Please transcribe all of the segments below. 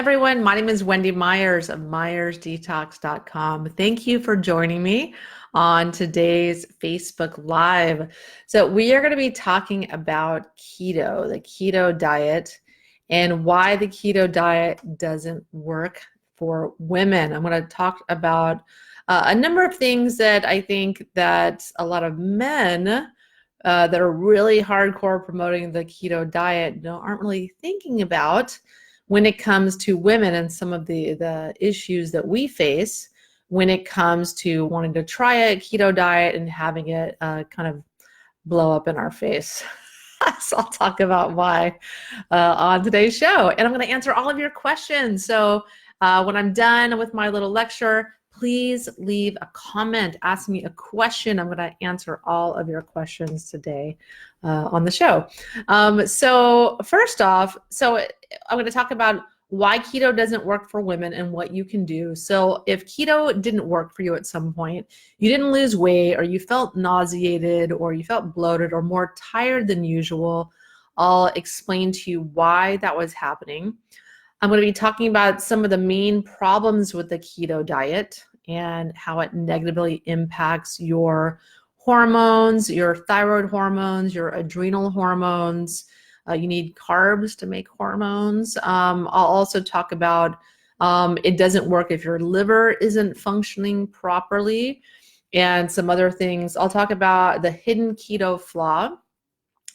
everyone. My name is Wendy Myers of MyersDetox.com. Thank you for joining me on today's Facebook Live. So we are going to be talking about keto, the keto diet, and why the keto diet doesn't work for women. I'm going to talk about a number of things that I think that a lot of men that are really hardcore promoting the keto diet aren't really thinking about when it comes to women and some of the issues that we face when it comes to wanting to try a keto diet and having it kind of blow up in our face. So I'll talk about why on today's show. And I'm going to answer all of your questions. So when I'm done with my little lecture, please leave a comment, ask me a question. I'm going to answer all of your questions today on the show. So first off, I'm going to talk about why keto doesn't work for women and what you can do. So if keto didn't work for you at some point, you didn't lose weight, or you felt nauseated, or you felt bloated, or more tired than usual, I'll explain to you why that was happening. I'm going to be talking about some of the main problems with the keto diet and how it negatively impacts your hormones, your thyroid hormones, your adrenal hormones. You need carbs to make hormones. I'll also talk about it doesn't work if your liver isn't functioning properly, and some other things. I'll talk about the hidden keto flaw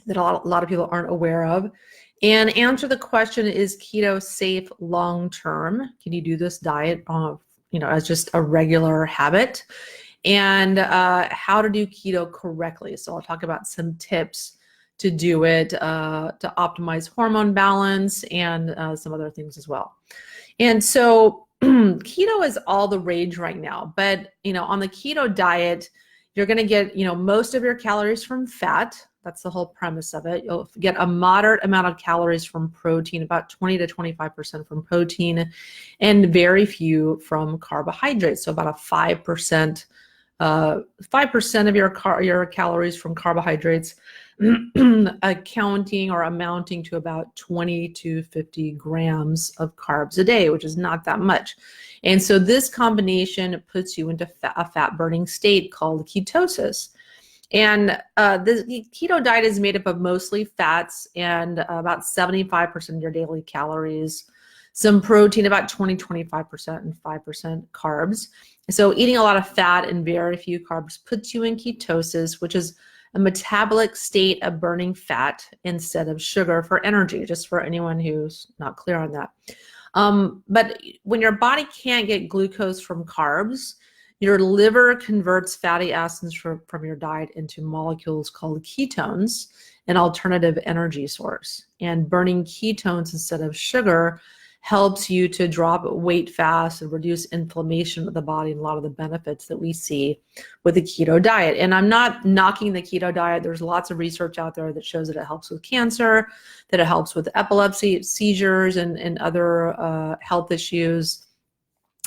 that a lot of people aren't aware of, and answer the question, is keto safe long term? Can you do this diet as just a regular habit? And how to do keto correctly. So I'll talk about some tips to do it, to optimize hormone balance, and some other things as well. And so keto is all the rage right now, but on the keto diet, you're going to get most of your calories from fat. That's the whole premise of it. You'll get a moderate amount of calories from protein, about 20 to 25% from protein, and very few from carbohydrates. So about a 5% of your calories from carbohydrates, accounting or amounting to about 20 to 50 grams of carbs a day, which is not that much. And so this combination puts you into a fat burning state called ketosis. And the keto diet is made up of mostly fats and about 75% of your daily calories, some protein, about 20-25%, and 5% carbs. So eating a lot of fat and very few carbs puts you in ketosis, which is a metabolic state of burning fat instead of sugar for energy, just for anyone who's not clear on that. But when your body can't get glucose from carbs, your liver converts fatty acids from your diet into molecules called ketones, an alternative energy source. And burning ketones instead of sugar helps you to drop weight fast and reduce inflammation of the body, and a lot of the benefits that we see with the keto diet. And I'm not knocking the keto diet. There's lots of research out there that shows that it helps with cancer, that it helps with epilepsy, seizures, and other health issues,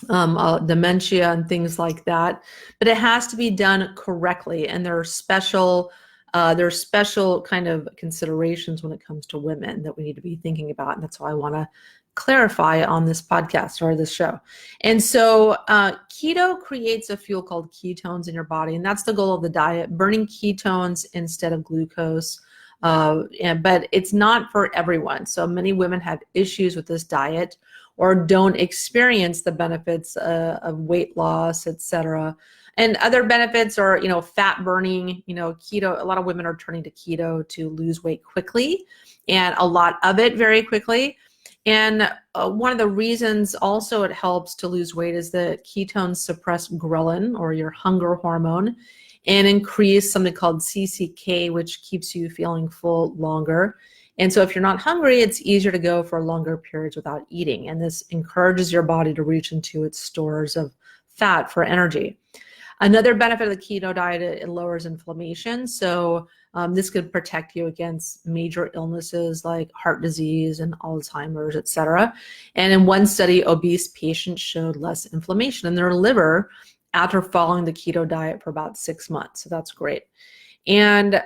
dementia and things like that. But it has to be done correctly, and there are special kind of considerations when it comes to women that we need to be thinking about, and that's why I want to clarify on this podcast or this show. And so keto creates a fuel called ketones in your body, and that's the goal of the diet, burning ketones instead of glucose. But it's not for everyone. So many women have issues with this diet or don't experience the benefits of weight loss, etc. And other benefits are, fat burning. Keto, a lot of women are turning to keto to lose weight quickly, and a lot of it very quickly. And one of the reasons also it helps to lose weight is that ketones suppress ghrelin, or your hunger hormone, and increase something called CCK, which keeps you feeling full longer. And so if you're not hungry, it's easier to go for longer periods without eating. And this encourages your body to reach into its stores of fat for energy. Another benefit of the keto diet, it lowers inflammation. So this could protect you against major illnesses like heart disease and Alzheimer's, et cetera. And in one study, obese patients showed less inflammation in their liver after following the keto diet for about 6 months. So that's great. And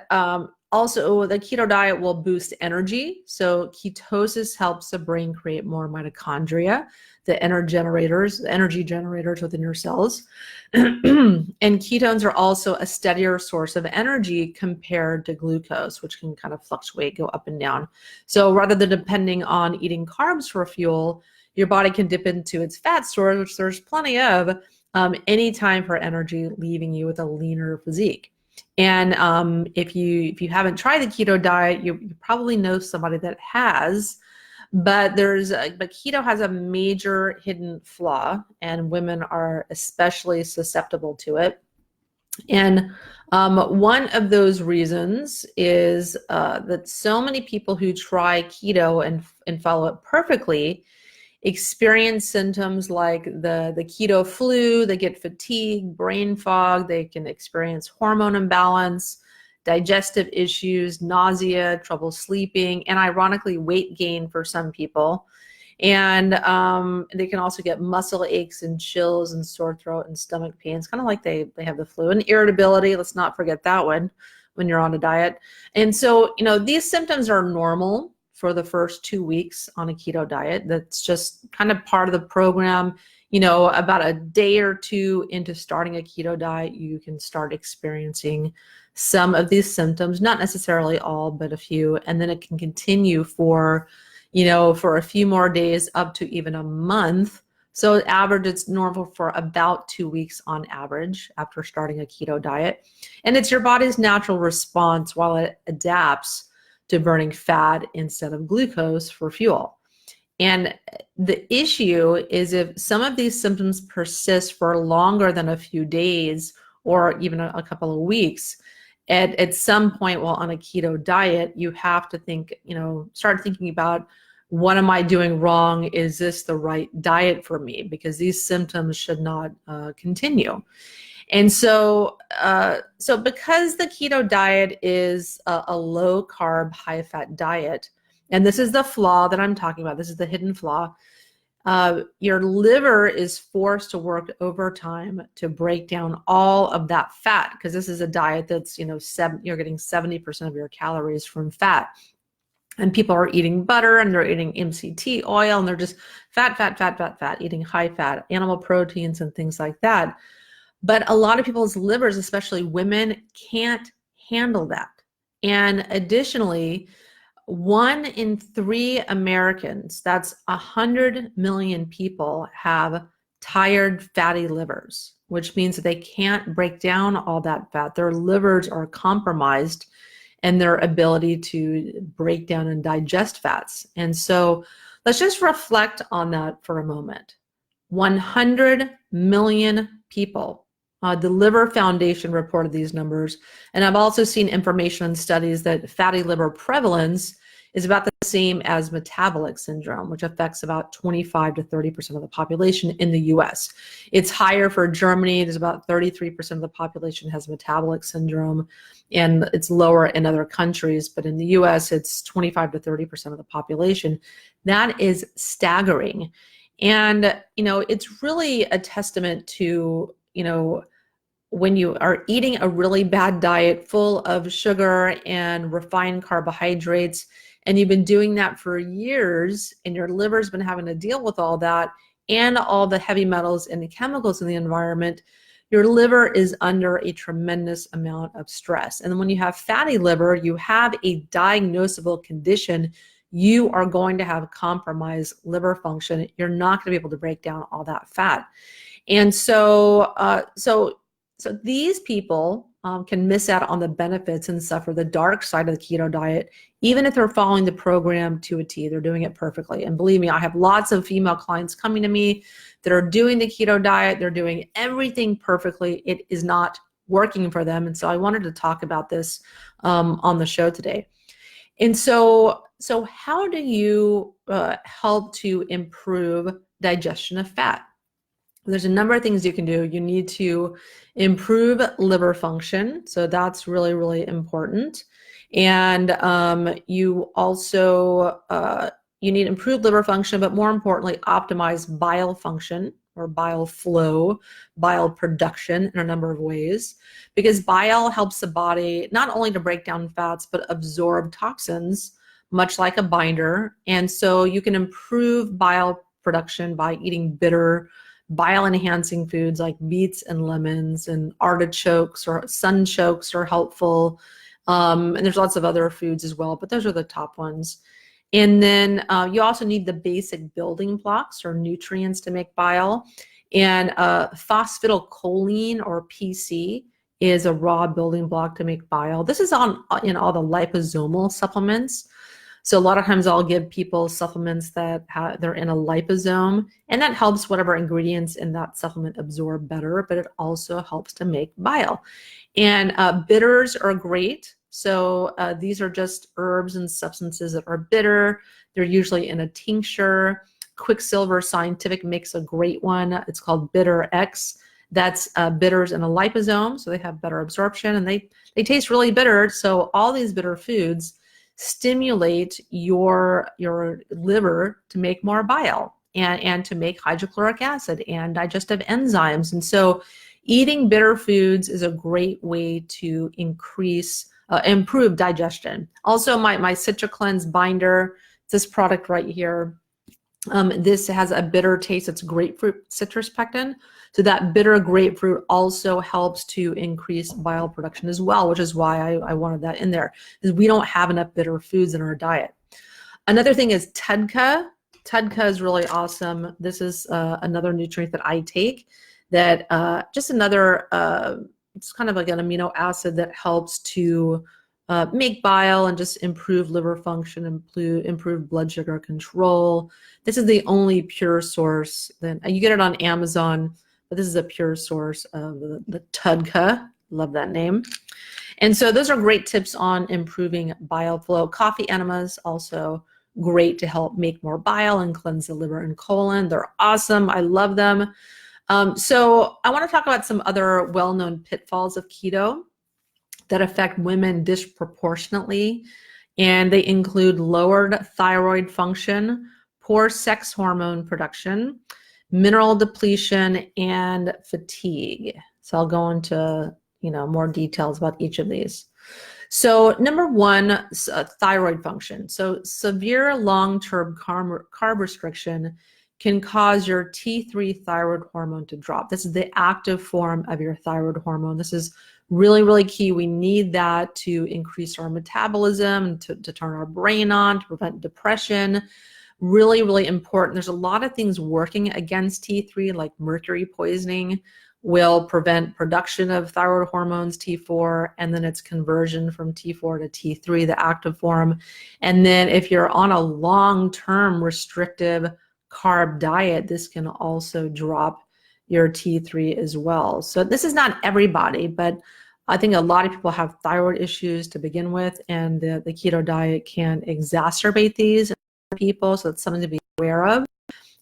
Also, the keto diet will boost energy. So ketosis helps the brain create more mitochondria, the energy generators within your cells. And ketones are also a steadier source of energy compared to glucose, which can kind of fluctuate, go up and down. So rather than depending on eating carbs for fuel, your body can dip into its fat stores, which there's plenty of, anytime for energy, leaving you with a leaner physique. And if you haven't tried the keto diet, you probably know somebody that has. But keto has a major hidden flaw, and women are especially susceptible to it. And one of those reasons is that so many people who try keto and follow it perfectly experience symptoms like the keto flu. They get fatigue, brain fog, they can experience hormone imbalance, digestive issues, nausea, trouble sleeping, and ironically weight gain for some people. And they can also get muscle aches and chills and sore throat and stomach pains, kind of like they have the flu, and irritability. Let's not forget that one when you're on a diet. And so, these symptoms are normal for the first 2 weeks on a keto diet. That's just kind of part of the program. About a day or two into starting a keto diet, you can start experiencing some of these symptoms, not necessarily all, but a few. And then it can continue for a few more days up to even a month. So average, it's normal for about 2 weeks on average after starting a keto diet. And it's your body's natural response while it adapts to burning fat instead of glucose for fuel. And the issue is if some of these symptoms persist for longer than a few days or even a couple of weeks, at some point while on a keto diet, you have to start thinking about, what am I doing wrong? Is this the right diet for me? Because these symptoms should not continue. And so because the keto diet is a low carb, high fat diet, and this is the flaw that I'm talking about, this is the hidden flaw, your liver is forced to work overtime to break down all of that fat, because this is a diet that's, you're getting 70% of your calories from fat. And people are eating butter and they're eating MCT oil and they're just fat, eating high fat, animal proteins and things like that. But a lot of people's livers, especially women, can't handle that. And additionally, 1 in 3 Americans, that's 100 million people, have tired fatty livers, which means that they can't break down all that fat. Their livers are compromised in their ability to break down and digest fats. And so let's just reflect on that for a moment. 100 million people. The Liver Foundation reported these numbers. And I've also seen information and studies that fatty liver prevalence is about the same as metabolic syndrome, which affects about 25 to 30% of the population in the US. It's higher for Germany. There's about 33% of the population has metabolic syndrome, and it's lower in other countries. But in the US, it's 25 to 30% of the population. That is staggering. And, it's really a testament to, when you are eating a really bad diet full of sugar and refined carbohydrates, and you've been doing that for years, and your liver's been having to deal with all that and all the heavy metals and the chemicals in the environment, your liver is under a tremendous amount of stress. And when you have fatty liver, you have a diagnosable condition. You are going to have compromised liver function. You're not going to be able to break down all that fat. And so these people can miss out on the benefits and suffer the dark side of the keto diet, even if they're following the program to a T. They're doing it perfectly. And believe me, I have lots of female clients coming to me that are doing the keto diet. They're doing everything perfectly. It is not working for them. And so I wanted to talk about this on the show today. And so how do you help to improve digestion of fat? There's a number of things you can do. You need to improve liver function. So that's really, really important. And you also, you need improved liver function, but more importantly, optimize bile function. or bile flow, bile production in a number of ways, because bile helps the body not only to break down fats, but absorb toxins, much like a binder. And so you can improve bile production by eating bitter, bile enhancing foods like beets and lemons, and artichokes or sunchokes are helpful. And there's lots of other foods as well, but those are the top ones. And then you also need the basic building blocks or nutrients to make bile. And phosphatidylcholine, or PC, is a raw building block to make bile. This is in all the liposomal supplements. So a lot of times I'll give people supplements that they're in a liposome, and that helps whatever ingredients in that supplement absorb better, but it also helps to make bile. And bitters are great. So these are just herbs and substances that are bitter. They're usually in a tincture. Quicksilver Scientific makes a great one. It's called Bitter X. That's bitters in a liposome, so they have better absorption, and they taste really bitter. So all these bitter foods stimulate your liver to make more bile and to make hydrochloric acid and digestive enzymes. And so eating bitter foods is a great way to improve digestion. Also, my CitraCleanse binder, this product right here, this has a bitter taste. It's grapefruit citrus pectin. So that bitter grapefruit also helps to increase bile production as well, which is why I wanted that in there, because we don't have enough bitter foods in our diet. Another thing is TUDCA. TUDCA is really awesome. This is another nutrient that I take that just another, it's kind of like an amino acid that helps to make bile and just improve liver function, improve blood sugar control. This is the only pure source. Then you get it on Amazon, but this is a pure source of the TUDCA. Love that name. And so those are great tips on improving bile flow. Coffee enemas also great to help make more bile and cleanse the liver and colon. They're awesome. I love them. So I want to talk about some other well-known pitfalls of keto that affect women disproportionately, and they include lowered thyroid function, poor sex hormone production, mineral depletion, and fatigue. So I'll go into more details about each of these. So number one, thyroid function. So severe long-term carb restriction can cause your T3 thyroid hormone to drop. This is the active form of your thyroid hormone. This is really, really key. We need that to increase our metabolism, to turn our brain on, to prevent depression. Really, really important. There's a lot of things working against T3, like mercury poisoning will prevent production of thyroid hormones, T4, and then its conversion from T4 to T3, the active form. And then if you're on a long-term restrictive carb diet, this can also drop your T3 as well. So this is not everybody, but I think a lot of people have thyroid issues to begin with, and the keto diet can exacerbate these in people, so it's something to be aware of.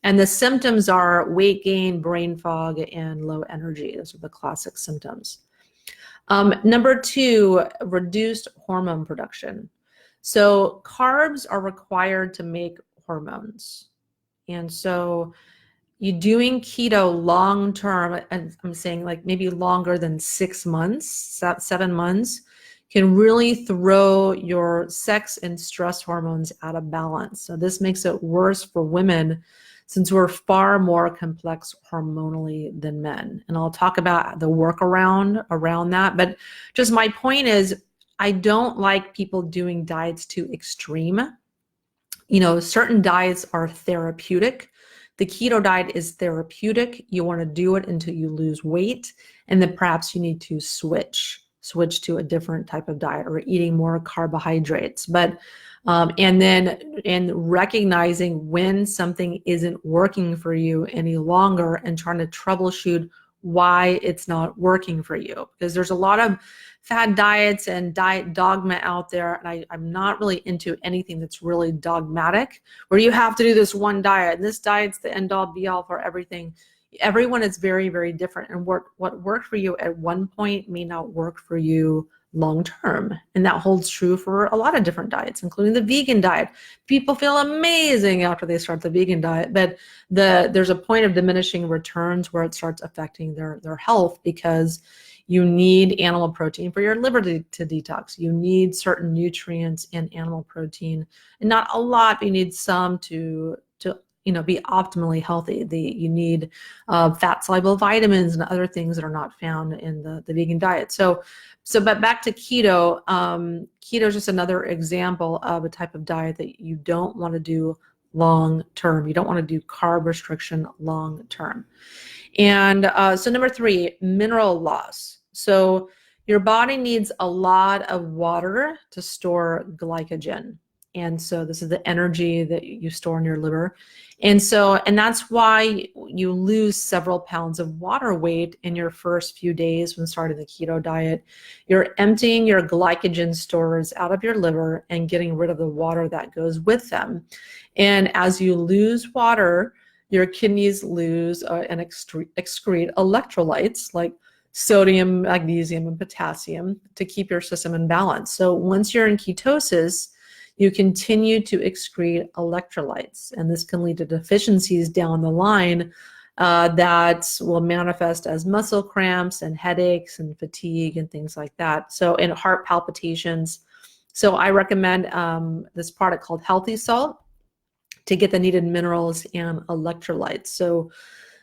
And the symptoms are weight gain, brain fog, and low energy. Those are the classic symptoms. Number two, reduced hormone production. So carbs are required to make hormones. And so you doing keto long term, and I'm saying like maybe longer than 6 months, 7 months, can really throw your sex and stress hormones out of balance. So this makes it worse for women, since we're far more complex hormonally than men. And I'll talk about the workaround around that. But just my point is, I don't like people doing diets too extreme. Certain diets are therapeutic. The keto diet is therapeutic. You want to do it until you lose weight, and then perhaps you need to switch to a different type of diet or eating more carbohydrates. But and recognizing when something isn't working for you any longer and trying to troubleshoot why it's not working for you, because there's a lot of fad diets and diet dogma out there, and I'm not really into anything that's really dogmatic, where you have to do this one diet and this diet's the end all be all for everything. Everyone is very, very different, and what worked for you at one point may not work for you long term. And that holds true for a lot of different diets, including the vegan diet. People feel amazing after they start the vegan diet, but there's a point of diminishing returns where it starts affecting their health, because you need animal protein for your liver to detox. You need certain nutrients in animal protein, and not a lot, but you need some to be optimally healthy. You need fat soluble vitamins and other things that are not found in the vegan diet. But back to keto. Keto is just another example of a type of diet that you don't want to do long term. You don't want to do carb restriction long term. And so number 3, mineral loss. So your body needs a lot of water to store glycogen. And so this is the energy that you store in your liver. And that's why you lose several pounds of water weight in your first few days when starting the keto diet. You're emptying your glycogen stores out of your liver and getting rid of the water that goes with them. And as you lose water, your kidneys lose and excrete electrolytes like sodium, magnesium, and potassium to keep your system in balance. So once you're in ketosis, you continue to excrete electrolytes, and this can lead to deficiencies down the line that will manifest as muscle cramps and headaches and fatigue and things like that. So, and heart palpitations. So I recommend this product called Healthy Salt to get the needed minerals and electrolytes. So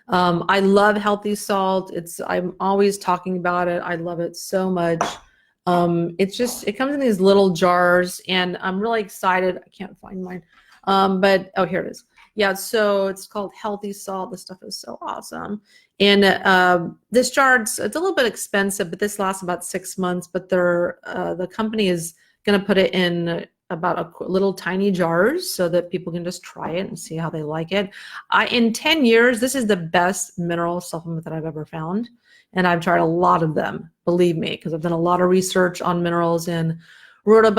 I love Healthy Salt. I'm always talking about it. I love it so much. It comes in these little jars, and I'm really excited. I can't find mine. But here it is. Yeah, so it's called Healthy Salt. This stuff is so awesome. And this jar, it's a little bit expensive, but this lasts about 6 months. But the company is going to put it in about little tiny jars so that people can just try it and see how they like it. In 10 years, this is the best mineral supplement that I've ever found. And I've tried a lot of them, believe me, because I've done a lot of research on minerals and wrote a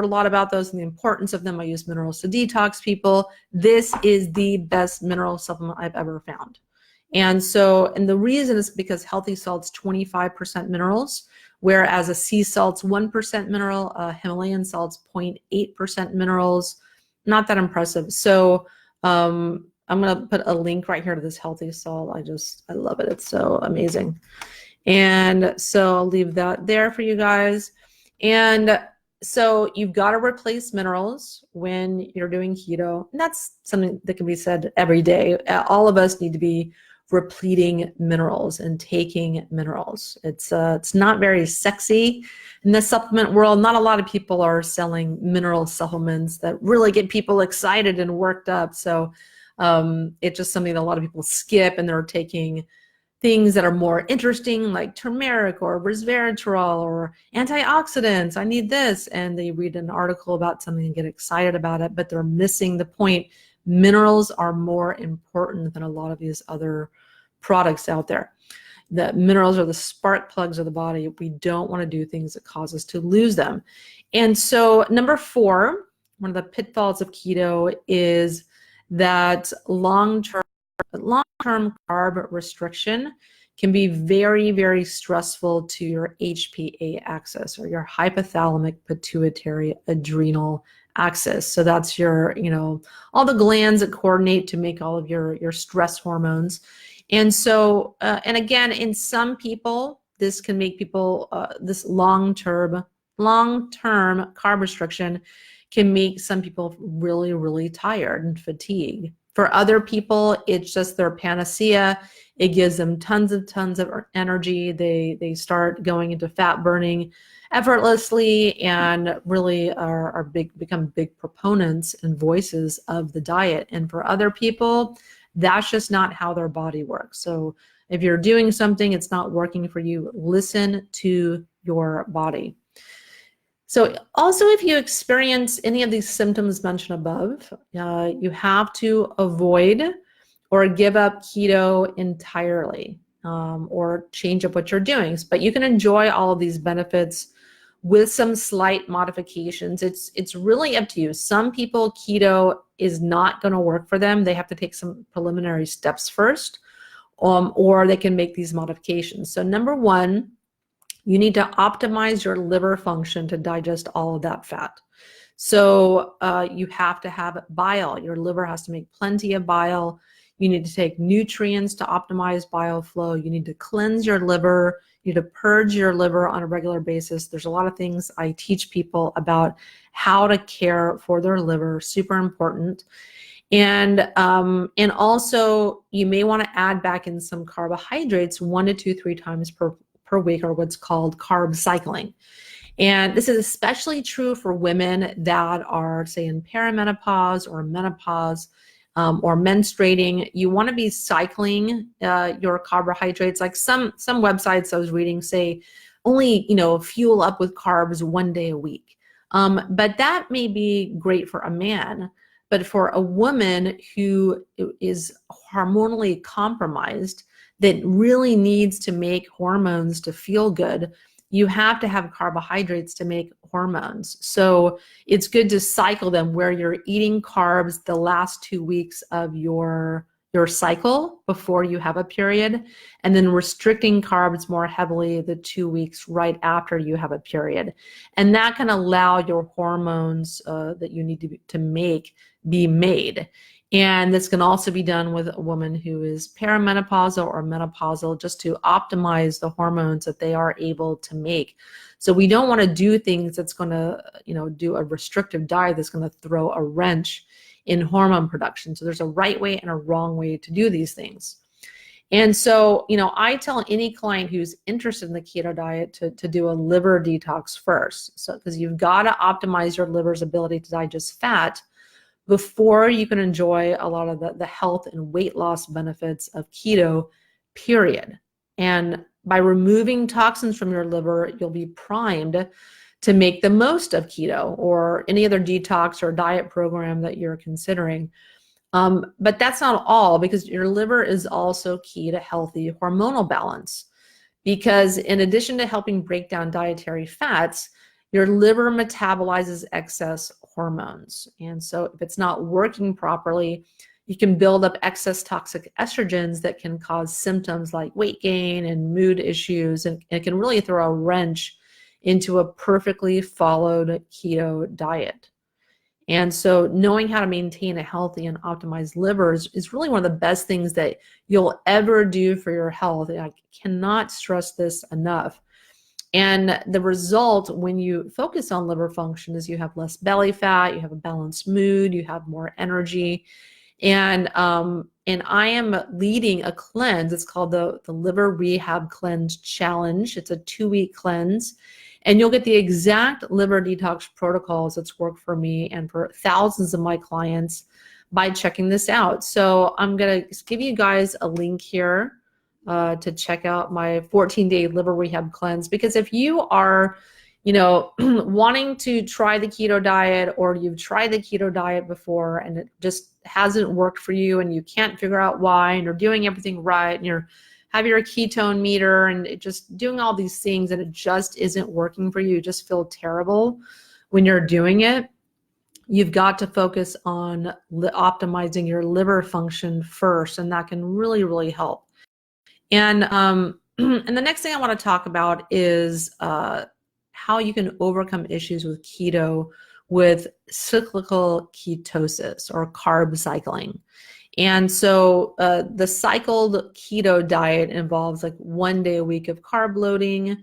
lot about those and the importance of them. I use minerals to detox people. This is the best mineral supplement I've ever found. And the reason is because Healthy Salt's 25% minerals, whereas a sea salt's 1% mineral, Himalayan salt's 0.8% minerals. Not that impressive. So I'm going to put a link right here to this Healthy Salt. I love it. It's so amazing. And so I'll leave that there for you guys. And so you've got to replace minerals when you're doing keto. And that's something that can be said every day. All of us need to be repleting minerals and taking minerals. It's not very sexy in the supplement world. Not a lot of people are selling mineral supplements that really get people excited and worked up. So it's just something that a lot of people skip, and they're taking things that are more interesting, like turmeric or resveratrol or antioxidants. I need this. And they read an article about something and get excited about it, but they're missing the point. Minerals are more important than a lot of these other products out there. The minerals are the spark plugs of the body. We don't want to do things that cause us to lose them. And so number 4, one of the pitfalls of keto is that long-term carb restriction can be very, very stressful to your HPA axis, or your hypothalamic pituitary adrenal axis. So that's your, all the glands that coordinate to make all of your stress hormones. And so, and again, in some people, this can make people, this long-term carb restriction can make some people really, really tired and fatigued. For other people, it's just their panacea. It gives them tons of energy. They start going into fat burning effortlessly, and really become big proponents and voices of the diet. And for other people, that's just not how their body works. So if you're doing something, it's not working for you, listen to your body. So also, if you experience any of these symptoms mentioned above, you have to avoid or give up keto entirely, or change up what you're doing. But you can enjoy all of these benefits with some slight modifications. It's really up to you. Some people, keto is not going to work for them. They have to take some preliminary steps first, or they can make these modifications. So number 1, You need to optimize your liver function to digest all of that fat. So you have to have bile. Your liver has to make plenty of bile. You need to take nutrients to optimize bile flow. You need to cleanse your liver. You need to purge your liver on a regular basis. There's a lot of things I teach people about how to care for their liver, super important. And also you may want to add back in some carbohydrates 1 to 2, 3 times per week, or what's called carb cycling. And this is especially true for women that are, say, in perimenopause or menopause or menstruating. You want to be cycling your carbohydrates. Like some websites I was reading say only, fuel up with carbs 1 day a week. But that may be great for a man. But for a woman who is hormonally compromised, that really needs to make hormones to feel good, you have to have carbohydrates to make hormones. So it's good to cycle them where you're eating carbs the last 2 weeks of your cycle before you have a period, and then restricting carbs more heavily the 2 weeks right after you have a period. And that can allow your hormones that you need to make be made. And this can also be done with a woman who is perimenopausal or menopausal, just to optimize the hormones that they are able to make. So we don't want to do things that's going to, do a restrictive diet that's going to throw a wrench in hormone production. So there's a right way and a wrong way to do these things. And so, I tell any client who's interested in the keto diet to do a liver detox first. So, because you've got to optimize your liver's ability to digest fat before you can enjoy a lot of the health and weight loss benefits of keto, period. And by removing toxins from your liver, you'll be primed to make the most of keto or any other detox or diet program that you're considering. But that's not all, because your liver is also key to healthy hormonal balance. Because in addition to helping break down dietary fats, your liver metabolizes excess hormones. And so if it's not working properly, you can build up excess toxic estrogens that can cause symptoms like weight gain and mood issues. And it can really throw a wrench into a perfectly followed keto diet. And so knowing how to maintain a healthy and optimized liver is really one of the best things that you'll ever do for your health. I cannot stress this enough. And the result when you focus on liver function is you have less belly fat, you have a balanced mood, you have more energy. And I am leading a cleanse. It's called the Liver Rehab Cleanse Challenge. It's a 2-week cleanse. And you'll get the exact liver detox protocols that's worked for me and for thousands of my clients by checking this out. So I'm going to give you guys a link here to check out my 14-day liver rehab cleanse. Because if you are, wanting to try the keto diet, or you've tried the keto diet before and it just hasn't worked for you and you can't figure out why, and you're doing everything right, and you're have your ketone meter and just doing all these things and it just isn't working for you, you just feel terrible when you're doing it, you've got to focus on optimizing your liver function first, and that can really, really help. And and the next thing I want to talk about is how you can overcome issues with keto with cyclical ketosis or carb cycling. And so the cycled keto diet involves like 1 day a week of carb loading.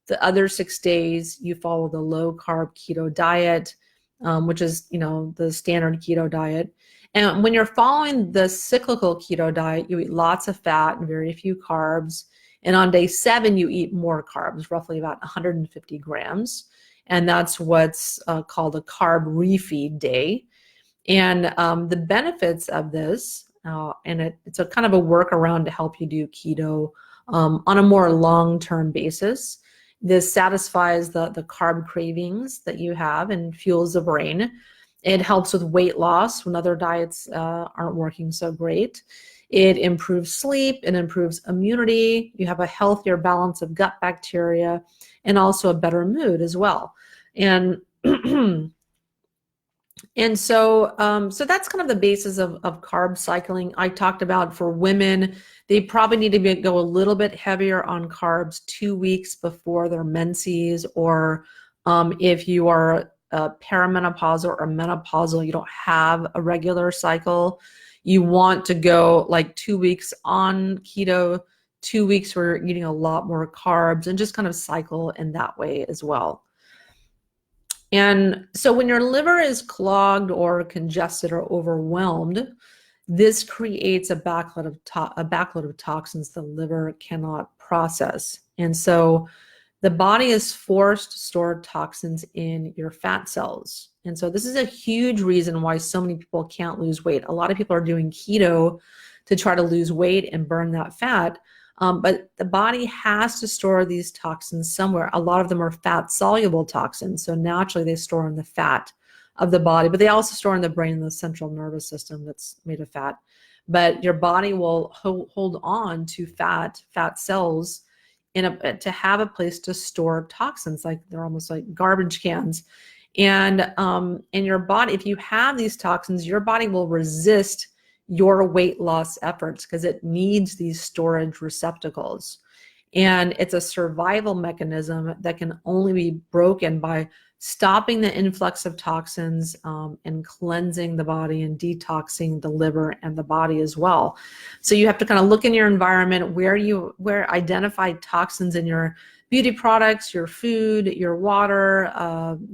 The other 6 days you follow the low carb keto diet, which is, the standard keto diet. And when you're following the cyclical keto diet, you eat lots of fat and very few carbs. And on day 7, you eat more carbs, roughly about 150 grams. And that's what's called a carb refeed day. And the benefits of this, and it's a kind of a workaround to help you do keto on a more long-term basis. This satisfies the carb cravings that you have and fuels the brain. It helps with weight loss when other diets aren't working so great. It improves sleep, it improves immunity. You have a healthier balance of gut bacteria and also a better mood as well. And And so that's kind of the basis of carb cycling. I talked about for women, they probably need to go a little bit heavier on carbs 2 weeks before their menses, or if you are perimenopausal or menopausal, you don't have a regular cycle, you want to go like 2 weeks on keto, 2 weeks where you're eating a lot more carbs, and just kind of cycle in that way as well. And so when your liver is clogged or congested or overwhelmed, this creates a backload of toxins the liver cannot process. And so the body is forced to store toxins in your fat cells. And so this is a huge reason why so many people can't lose weight. A lot of people are doing keto to try to lose weight and burn that fat. But the body has to store these toxins somewhere. A lot of them are fat soluble toxins. So naturally they store in the fat of the body, but they also store in the brain and the central nervous system that's made of fat. But your body will hold on to fat cells to have a place to store toxins. Like they're almost like garbage cans. And in your body, if you have these toxins, your body will resist your weight loss efforts because it needs these storage receptacles. And it's a survival mechanism that can only be broken by stopping the influx of toxins and cleansing the body and detoxing the liver and the body as well. So you have to kind of look in your environment where identify toxins in your beauty products, your food, your water,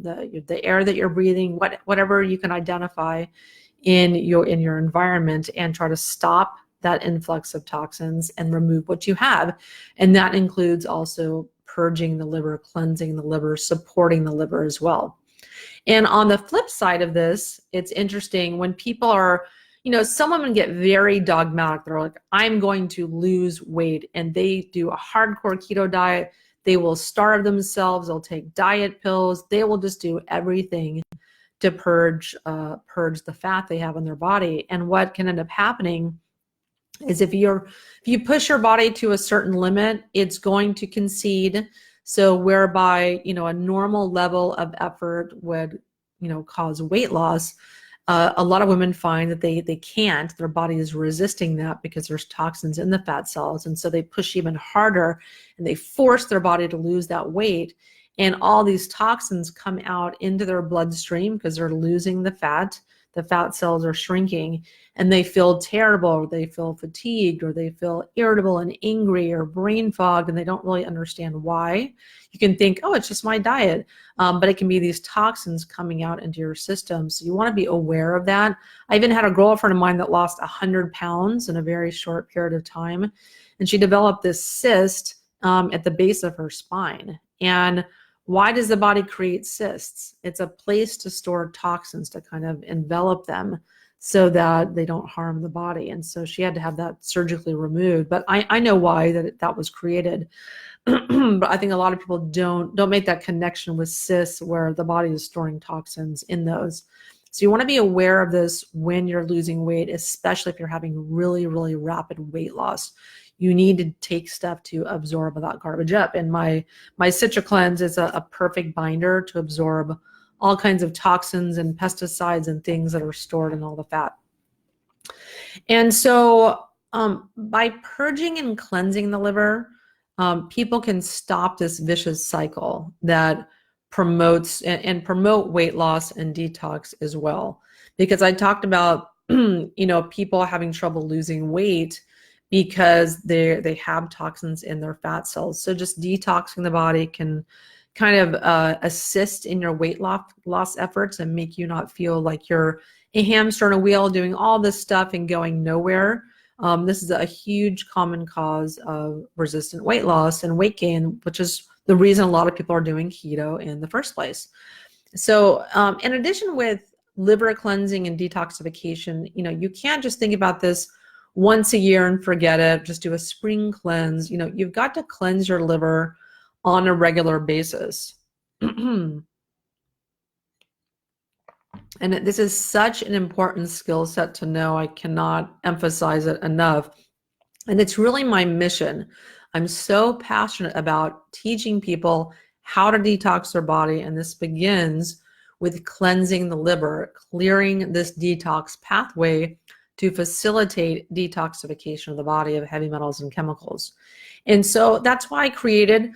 the air that you're breathing, whatever you can identify in your environment, and try to stop that influx of toxins and remove what you have. And that includes also purging the liver, cleansing the liver, supporting the liver as well. And on the flip side of this, it's interesting when people are, some women get very dogmatic. They're like, I'm going to lose weight, and they do a hardcore keto diet. They will starve themselves. They'll take diet pills. They will just do everything to purge the fat they have in their body. And what can end up happening is if you push your body to a certain limit, it's going to concede. So whereby, a normal level of effort would, cause weight loss. A lot of women find that they can't, their body is resisting that because there's toxins in the fat cells. And so they push even harder and they force their body to lose that weight. And all these toxins come out into their bloodstream because they're losing the fat. The fat cells are shrinking, and they feel terrible, or they feel fatigued, or they feel irritable and angry or brain fogged, and they don't really understand why. You can think, oh, it's just my diet. But it can be these toxins coming out into your system. So you want to be aware of that. I even had a girlfriend of mine that lost 100 pounds in a very short period of time. And she developed this cyst at the base of her spine. And why does the body create cysts? It's a place to store toxins, to kind of envelop them so that they don't harm the body. And so she had to have that surgically removed. But I know why that was created. But I think a lot of people don't make that connection with cysts, where the body is storing toxins in those. So you want to be aware of this when you're losing weight, especially if you're having really, really rapid weight loss. You need to take stuff to absorb that garbage up. And my Citra Cleanse is a perfect binder to absorb all kinds of toxins and pesticides and things that are stored in all the fat. And so by purging and cleansing the liver, people can stop this vicious cycle that promotes and promote weight loss and detox as well. Because I talked about, people having trouble losing weight because they have toxins in their fat cells. So just detoxing the body can kind of assist in your weight loss efforts and make you not feel like you're a hamster on a wheel doing all this stuff and going nowhere. This is a huge common cause of resistant weight loss and weight gain, which is the reason a lot of people are doing keto in the first place. So in addition with liver cleansing and detoxification, you can't just think about this once a year and forget it, just do a spring cleanse. You've got to cleanse your liver on a regular basis. And this is such an important skill set to know. I cannot emphasize it enough. And it's really my mission. I'm so passionate about teaching people how to detox their body. And this begins with cleansing the liver, clearing this detox pathway to facilitate detoxification of the body of heavy metals and chemicals. And so that's why I created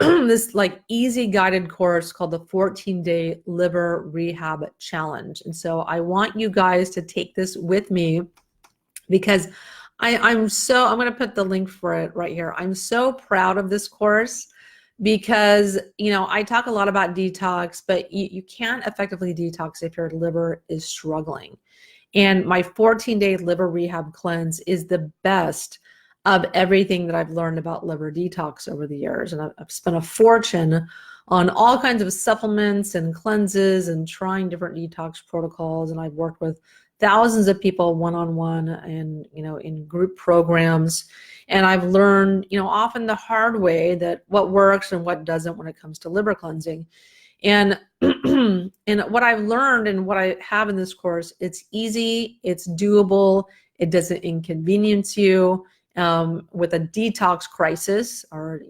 this like easy guided course called the 14-day Liver Rehab Challenge. And so I want you guys to take this with me because I'm going to put the link for it right here. I'm so proud of this course because, I talk a lot about detox, but you can't effectively detox if your liver is struggling. And my 14-day liver rehab cleanse is the best of everything that I've learned about liver detox over the years. And I've spent a fortune on all kinds of supplements and cleanses and trying different detox protocols. And I've worked with thousands of people one-on-one and, in group programs. And I've learned, often the hard way that what works and what doesn't when it comes to liver cleansing. And and what I've learned and what I have in this course, it's easy, it's doable, it doesn't inconvenience you with a detox crisis or,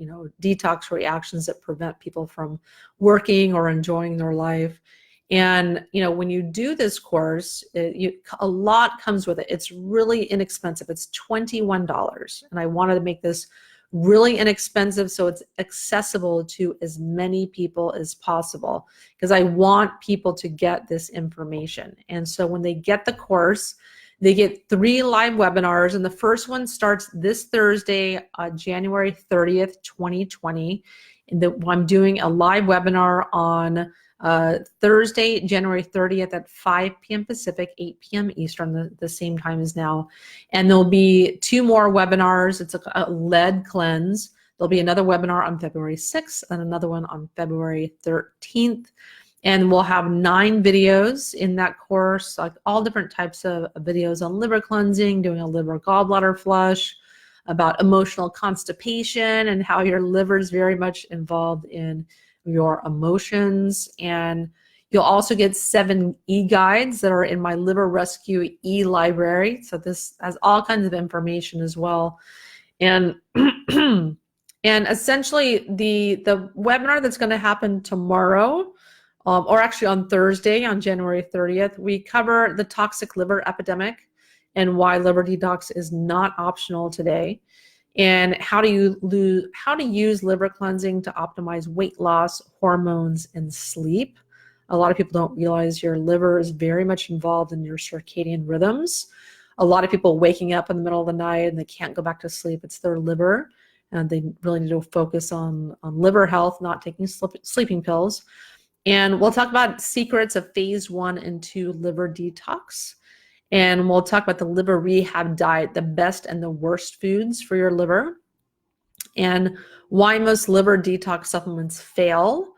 detox reactions that prevent people from working or enjoying their life. And, when you do this course, a lot comes with it. It's really inexpensive. It's $21. And I wanted to make this really inexpensive so it's accessible to as many people as possible because I want people to get this information. And so when they get the course, they get 3 live webinars, and the first one starts this Thursday, January 30th, 2020. And I'm doing a live webinar on Thursday, January 30th at 5 p.m. Pacific, 8 p.m. Eastern, the same time as now. And there'll be 2 more webinars. It's a lead cleanse. There'll be another webinar on February 6th and another one on February 13th. And we'll have 9 videos in that course, like all different types of videos on liver cleansing, doing a liver gallbladder flush, about emotional constipation and how your liver is very much involved in your emotions. And you'll also get 7 e-guides that are in my Liver Rescue e-library. So this has all kinds of information as well. And and essentially the webinar that's going to happen tomorrow, or actually on Thursday, on January 30th, we cover the toxic liver epidemic and why liver detox is not optional today, and how to use liver cleansing to optimize weight loss, hormones, and sleep. A lot of people don't realize your liver is very much involved in your circadian rhythms. A lot of people waking up in the middle of the night and they can't go back to sleep. It's their liver, and they really need to focus on liver health, not taking sleeping pills. And we'll talk about secrets of phase 1 and 2 liver detox. And we'll talk about the liver rehab diet, the best and the worst foods for your liver, and why most liver detox supplements fail.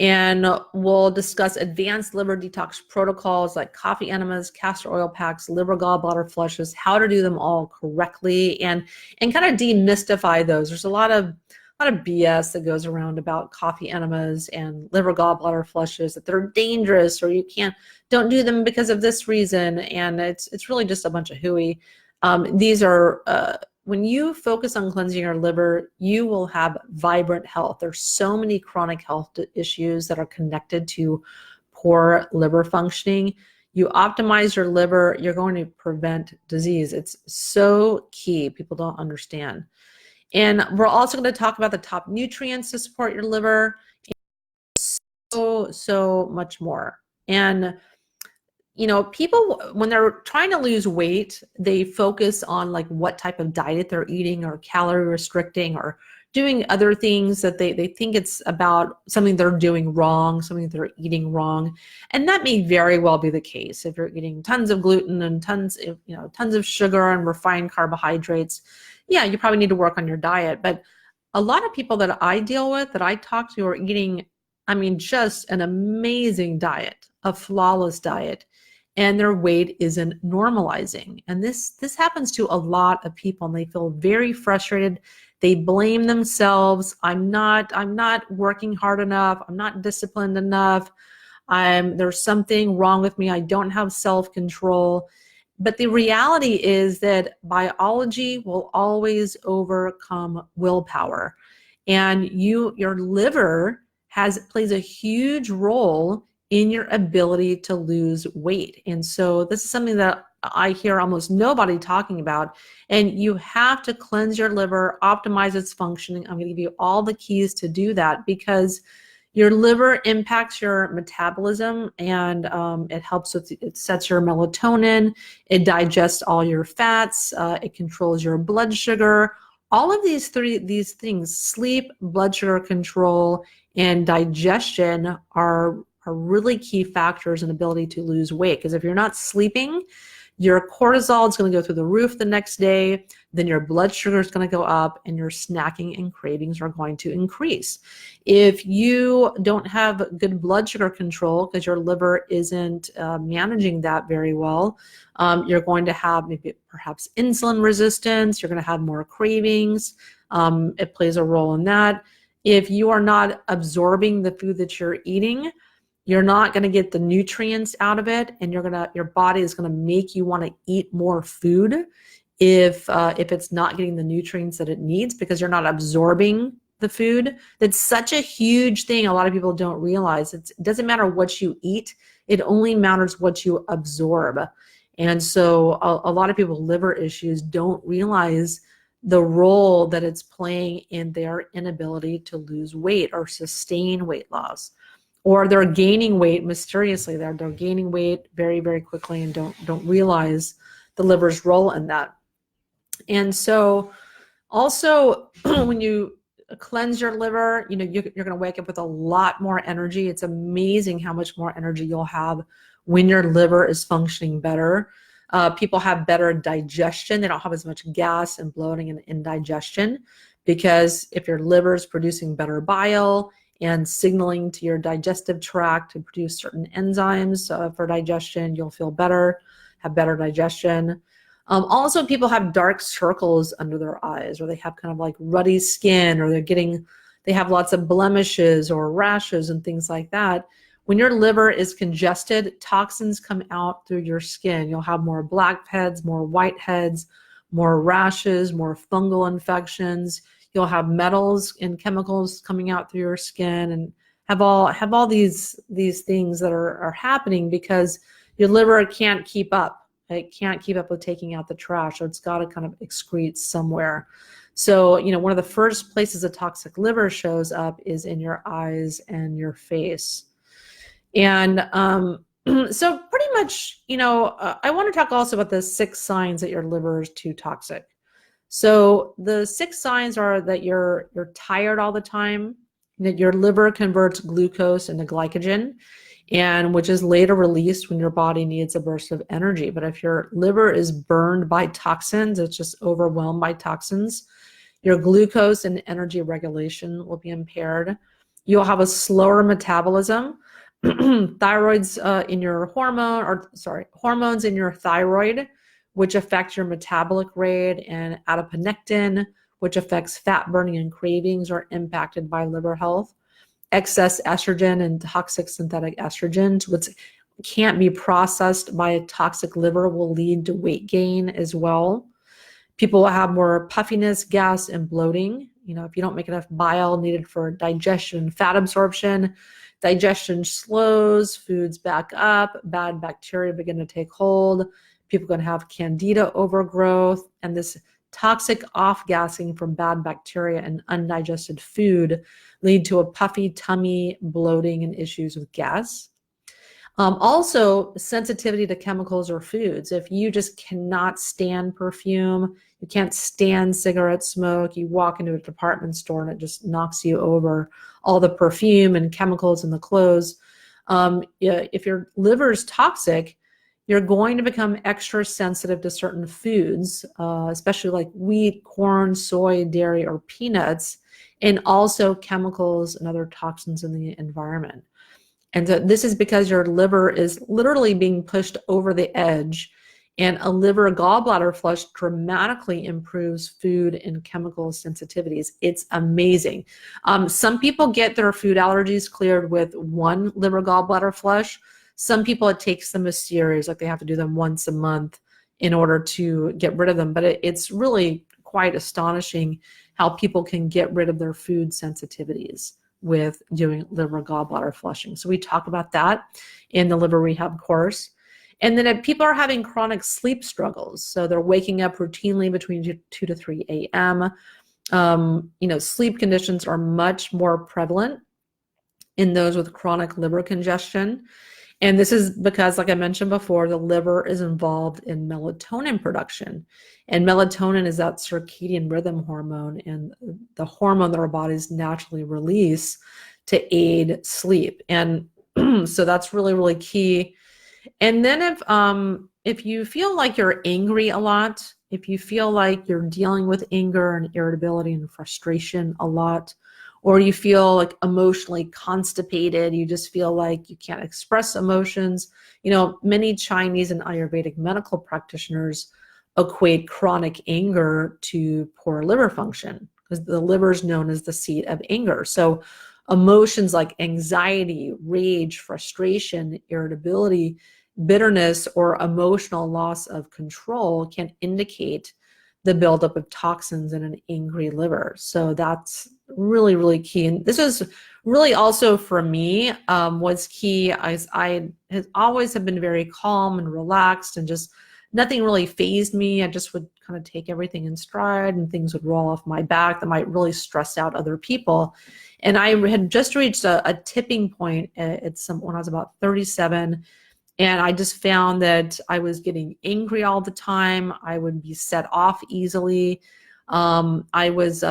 And we'll discuss advanced liver detox protocols like coffee enemas, castor oil packs, liver gallbladder flushes, how to do them all correctly, and kind of demystify those. There's a lot of BS that goes around about coffee enemas and liver gallbladder flushes, that they're dangerous or you don't do them because of this reason. And it's really just a bunch of hooey. These are, when you focus on cleansing your liver, you will have vibrant health. There's so many chronic health issues that are connected to poor liver functioning. You optimize your liver, you're going to prevent disease. It's so key. People don't understand. And we're also going to talk about the top nutrients to support your liver, and so much more. And people, when they're trying to lose weight, they focus on like what type of diet they're eating or calorie restricting or doing other things that they think it's about something they're doing wrong, something they're eating wrong. And that may very well be the case. If you're eating tons of gluten and tons of sugar and refined carbohydrates, yeah, you probably need to work on your diet. But a lot of people that I deal with, that I talk to, are eating, just an amazing diet, a flawless diet, and their weight isn't normalizing. And this happens to a lot of people, and they feel very frustrated. They blame themselves. I'm not working hard enough. I'm not disciplined enough. There's something wrong with me. I don't have self-control. But the reality is that biology will always overcome willpower. And your liver plays a huge role in your ability to lose weight. And so this is something that I hear almost nobody talking about. And you have to cleanse your liver, optimize its functioning. I'm going to give you all the keys to do that, because your liver impacts your metabolism, and it helps with, it sets your melatonin, it digests all your fats, it controls your blood sugar. All of these things, sleep, blood sugar control, and digestion are really key factors in ability to lose weight. Because if you're not sleeping, your cortisol is going to go through the roof the next day, then your blood sugar is going to go up, and your snacking and cravings are going to increase. If you don't have good blood sugar control because your liver isn't managing that very well, you're going to have maybe perhaps insulin resistance, you're going to have more cravings. It plays a role in that. If you are not absorbing the food that you're eating, you're not going to get the nutrients out of it, and your body is going to make you want to eat more food if it's not getting the nutrients that it needs, because you're not absorbing the food. That's such a huge thing a lot of people don't realize. It doesn't matter what you eat, it only matters what you absorb. And so a lot of people with liver issues don't realize the role that it's playing in their inability to lose weight or sustain weight loss. Or they're gaining weight mysteriously. They're gaining weight very, very quickly and don't realize the liver's role in that. And so also when you cleanse your liver, you're going to wake up with a lot more energy. It's amazing how much more energy you'll have when your liver is functioning better. People have better digestion. They don't have as much gas and bloating and indigestion, because if your liver is producing better bile and signaling to your digestive tract to produce certain enzymes for digestion, you'll feel better, have better digestion. Also, people have dark circles under their eyes, or they have kind of like ruddy skin, or they have lots of blemishes or rashes and things like that. When your liver is congested, toxins come out through your skin. You'll have more blackheads, more whiteheads, more rashes, more fungal infections. You'll have metals and chemicals coming out through your skin, and have all these things that are happening because your liver can't keep up. It can't keep up with taking out the trash, so it's got to kind of excrete somewhere. So, one of the first places a toxic liver shows up is in your eyes and your face. And so pretty much, I want to talk also about the 6 signs that your liver is too toxic. So the 6 signs are that you're tired all the time, that your liver converts glucose into glycogen, and which is later released when your body needs a burst of energy. But if your liver is burned by toxins, it's just overwhelmed by toxins, your glucose and energy regulation will be impaired. You'll have a slower metabolism. Hormones in your thyroid, which affect your metabolic rate, and adiponectin, which affects fat burning and cravings, are impacted by liver health. Excess estrogen and toxic synthetic estrogens, which can't be processed by a toxic liver, will lead to weight gain as well. People will have more puffiness, gas, and bloating. If you don't make enough bile needed for digestion, fat absorption, digestion slows, foods back up, bad bacteria begin to take hold. People are going to have candida overgrowth, and this toxic off-gassing from bad bacteria and undigested food lead to a puffy tummy, bloating, and issues with gas. Also, sensitivity to chemicals or foods. If you just cannot stand perfume, you can't stand cigarette smoke, you walk into a department store and it just knocks you over, all the perfume and chemicals in the clothes. If your liver is toxic, you're going to become extra sensitive to certain foods, especially like wheat, corn, soy, dairy, or peanuts, and also chemicals and other toxins in the environment. And so this is because your liver is literally being pushed over the edge, and a liver gallbladder flush dramatically improves food and chemical sensitivities. It's amazing. Some people get their food allergies cleared with one liver gallbladder flush. Some people, it takes them a series, like they have to do them once a month in order to get rid of them. But it's really quite astonishing how people can get rid of their food sensitivities with doing liver gallbladder flushing. So we talk about that in the Liver Rehab course. And then if people are having chronic sleep struggles, so they're waking up routinely between 2 to 3 a.m., sleep conditions are much more prevalent in those with chronic liver congestion. And this is because, like I mentioned before, the liver is involved in melatonin production. And melatonin is that circadian rhythm hormone and the hormone that our bodies naturally release to aid sleep. And so that's really, really key. And then if you feel like you're angry a lot, if you feel like you're dealing with anger and irritability and frustration a lot, or you feel like emotionally constipated, you just feel like you can't express emotions. Many Chinese and Ayurvedic medical practitioners equate chronic anger to poor liver function because the liver is known as the seat of anger. So emotions like anxiety, rage, frustration, irritability, bitterness, or emotional loss of control can indicate the buildup of toxins in an angry liver. So that's really, really key. And this is really also for me was key. I always have been very calm and relaxed and just nothing really fazed me. I just would kind of take everything in stride and things would roll off my back that might really stress out other people. And I had just reached a tipping point when I was about 37. And I just found that I was getting angry all the time. I would be set off easily. I was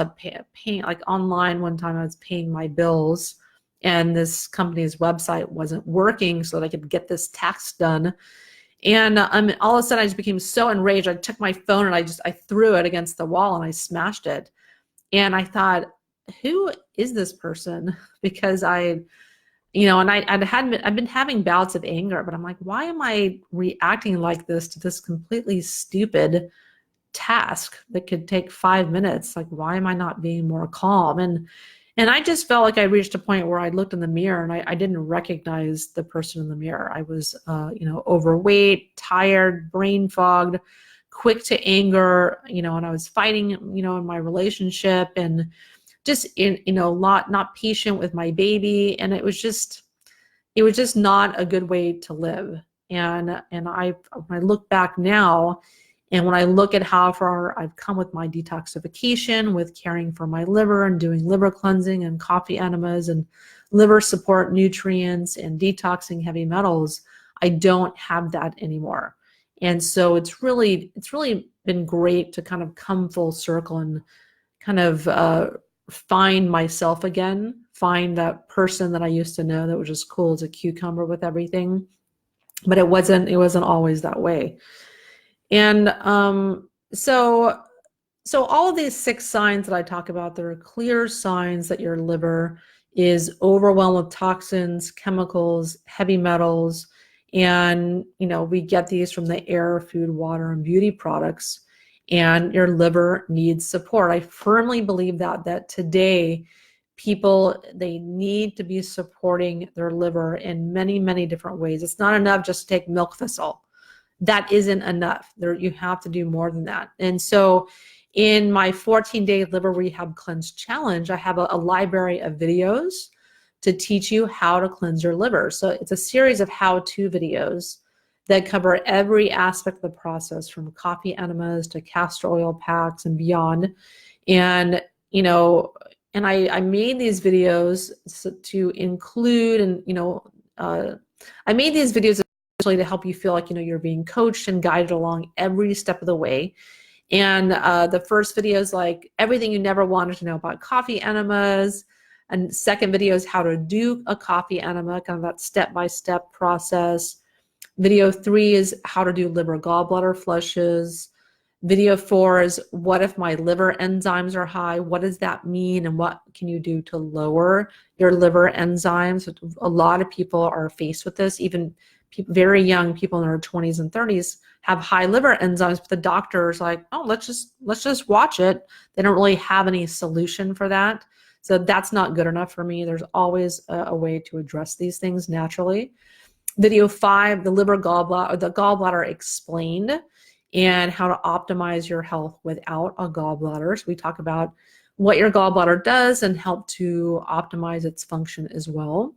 paying, like online one time, I was paying my bills and this company's website wasn't working so that I could get this tax done. And all of a sudden I just became so enraged. I took my phone and I threw it against the wall and I smashed it. And I thought, who is this person? Because I've been having bouts of anger, but I'm like, why am I reacting like this to this completely stupid task that could take 5 minutes? Like, why am I not being more calm? And I just felt like I reached a point where I looked in the mirror and I didn't recognize the person in the mirror. I was, overweight, tired, brain fogged, quick to anger, and I was fighting, in my relationship and just not patient with my baby. And it was just not a good way to live. And when I look back now, and when I look at how far I've come with my detoxification, with caring for my liver and doing liver cleansing and coffee enemas and liver support nutrients and detoxing heavy metals, I don't have that anymore. And so it's really been great to kind of come full circle and kind of find myself again, find that person that I used to know that was just cool as a cucumber with everything. But it wasn't always that way. And so all of these 6 signs that I talk about, there are clear signs that your liver is overwhelmed with toxins, chemicals, heavy metals, and we get these from the air, food, water, and beauty products. And your liver needs support. I firmly believe that today people, they need to be supporting their liver in many, many different ways. It's not enough just to take milk thistle. That isn't enough. You have to do more than that. And so in my 14-day Liver Rehab Cleanse Challenge, I have a library of videos to teach you how to cleanse your liver. So it's a series of how-to videos that cover every aspect of the process, from coffee enemas to castor oil packs and beyond. And, I made these videos to include, and, I made these videos to help you feel like, you're being coached and guided along every step of the way. And the first video is like everything you never wanted to know about coffee enemas. And second video is how to do a coffee enema, kind of that step-by-step process. Video 3 is how to do liver gallbladder flushes. Video 4 is what if my liver enzymes are high? What does that mean? And what can you do to lower your liver enzymes? A lot of people are faced with this. Even very young people in their 20s and 30s have high liver enzymes, but the doctor is like, oh, let's just watch it. They don't really have any solution for that. So that's not good enough for me. There's always a way to address these things naturally. Video 5, the gallbladder explained, and how to optimize your health without a gallbladder. So we talk about what your gallbladder does and help to optimize its function as well.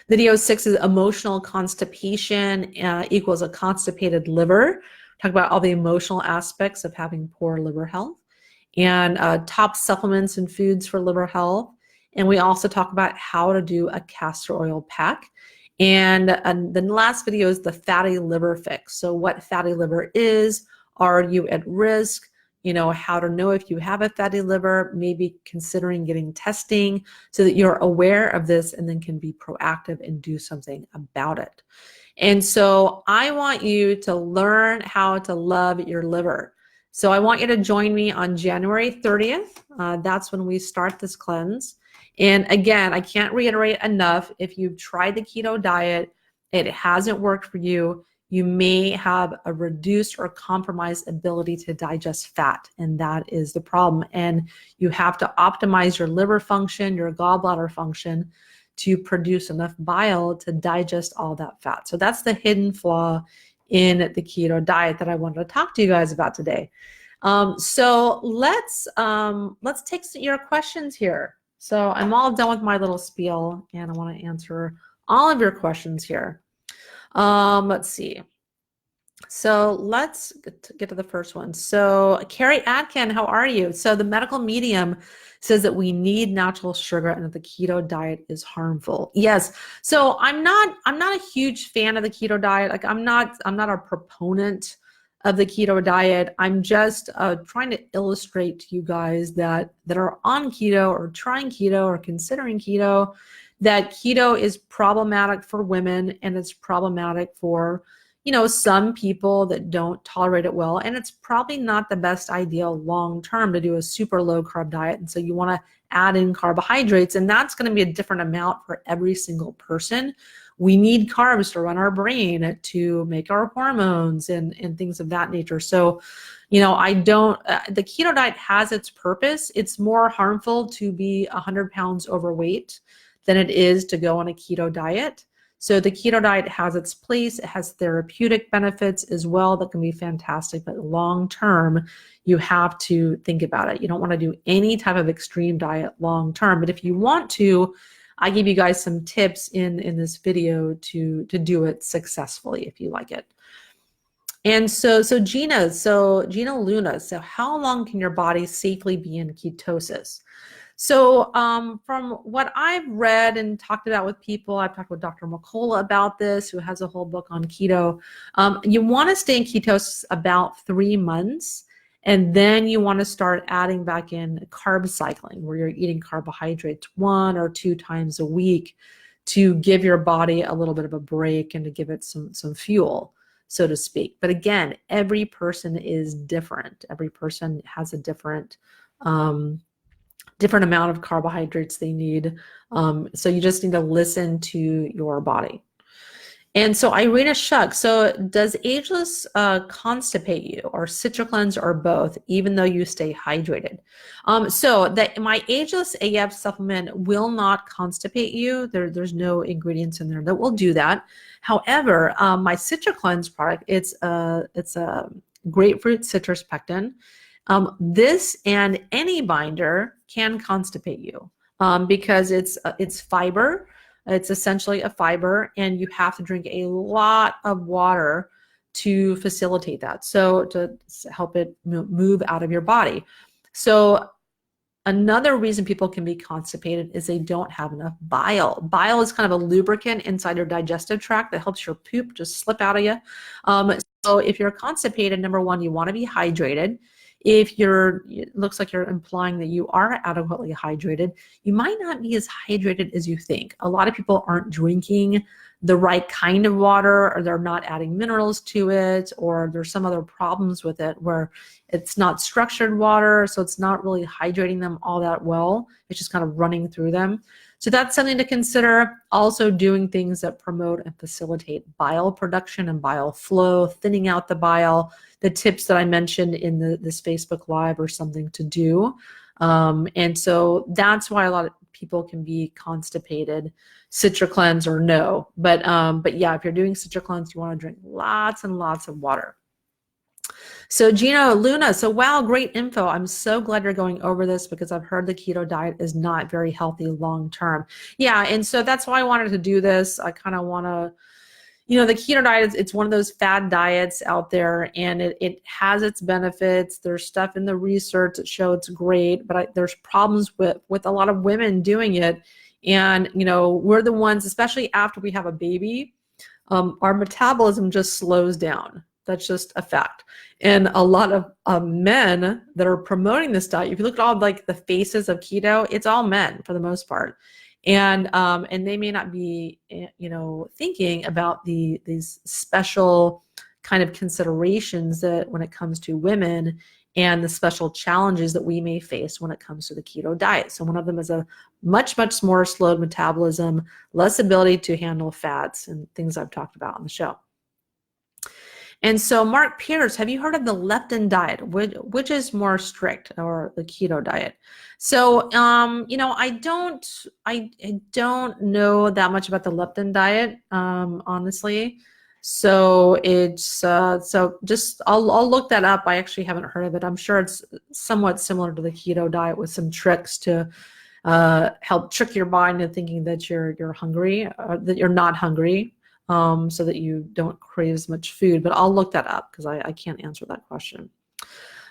Video 6 is emotional constipation equals a constipated liver. Talk about all the emotional aspects of having poor liver health, and top supplements and foods for liver health. And we also talk about how to do a castor oil pack. And the last video is the fatty liver fix. So what fatty liver is, are you at risk? How to know if you have a fatty liver, maybe considering getting testing so that you're aware of this and then can be proactive and do something about it. And so I want you to learn how to love your liver. So I want you to join me on January 30th. That's when we start this cleanse. And again, I can't reiterate enough, if you've tried the keto diet, it hasn't worked for you, you may have a reduced or compromised ability to digest fat, and that is the problem. And you have to optimize your liver function, your gallbladder function, to produce enough bile to digest all that fat. So that's the hidden flaw in the keto diet that I wanted to talk to you guys about today. So let's take your questions here. So I'm all done with my little spiel, and I want to answer all of your questions here. Let's see. So let's get to the first one. So Carrie Atkin, how are you? So the medical medium says that we need natural sugar and that the keto diet is harmful. Yes. So I'm not a huge fan of the keto diet. Like I'm not a proponent of the keto diet. I'm just trying to illustrate to you guys that are on keto or trying keto or considering keto, that keto is problematic for women, and it's problematic for some people that don't tolerate it well. And it's probably not the best idea long term to do a super low carb diet. And so you want to add in carbohydrates, and that's going to be a different amount for every single person. We need carbs to run our brain, to make our hormones and things of that nature. So, the keto diet has its purpose. It's more harmful to be 100 pounds overweight than it is to go on a keto diet. So the keto diet has its place. It has therapeutic benefits as well that can be fantastic, but long term, you have to think about it. You don't want to do any type of extreme diet long term, but if you want to, I give you guys some tips in this video to do it successfully if you like it. And so Gina Luna, so how long can your body safely be in ketosis? So from what I've read and talked about with people, I've talked with Dr. McCullough about this, who has a whole book on keto. You want to stay in ketosis about 3 months, and then you want to start adding back in carb cycling, where you're eating carbohydrates 1 or 2 times a week to give your body a little bit of a break and to give it some fuel, so to speak. But again, every person is different. Every person has a different amount of carbohydrates they need. So you just need to listen to your body. And so Irina Shuck, so does Ageless constipate you, or CitraCleanse, or both, even though you stay hydrated? My Ageless AF supplement will not constipate you. There's no ingredients in there that will do that. However, my CitraCleanse product, it's a grapefruit citrus pectin. This and any binder can constipate you because it's fiber. It's essentially a fiber, and you have to drink a lot of water to facilitate that, so to help it move out of your body. So another reason people can be constipated is they don't have enough bile. Bile is kind of a lubricant inside your digestive tract that helps your poop just slip out of you. So if you're constipated, number one, you want to be hydrated. If it looks like you're implying that you are adequately hydrated, you might not be as hydrated as you think. A lot of people aren't drinking the right kind of water, or they're not adding minerals to it, or there's some other problems with it where it's not structured water, so it's not really hydrating them all that well. It's just kind of running through them. So that's something to consider. Also doing things that promote and facilitate bile production and bile flow, thinning out the bile. The tips that I mentioned in this Facebook Live are something to do. And so that's why a lot of people can be constipated, CitraCleanse or no. But yeah, if you're doing CitraCleanse, you want to drink lots and lots of water. So Gina Luna, so wow, great info. I'm so glad you're going over this because I've heard the keto diet is not very healthy long term. Yeah, and so that's why I wanted to do this. I kind of want to, the keto diet, it's one of those fad diets out there, and it has its benefits. There's stuff in the research that show it's great, but there's problems with a lot of women doing it. And, we're the ones, especially after we have a baby, our metabolism just slows down. That's just a fact. And a lot of men that are promoting this diet, if you look at all like the faces of keto, it's all men for the most part. And they may not be, thinking about these special kind of considerations that when it comes to women and the special challenges that we may face when it comes to the keto diet. So one of them is a much, much more slowed metabolism, less ability to handle fats and things I've talked about on the show. And so Mark Pierce, have you heard of the leptin diet, which is more strict, or the keto diet? So, I don't know that much about the leptin diet, honestly. So I'll look that up. I actually haven't heard of it. I'm sure it's somewhat similar to the keto diet with some tricks to help trick your mind into thinking that you're hungry, or that you're not hungry. So that you don't crave as much food, but I'll look that up because I can't answer that question.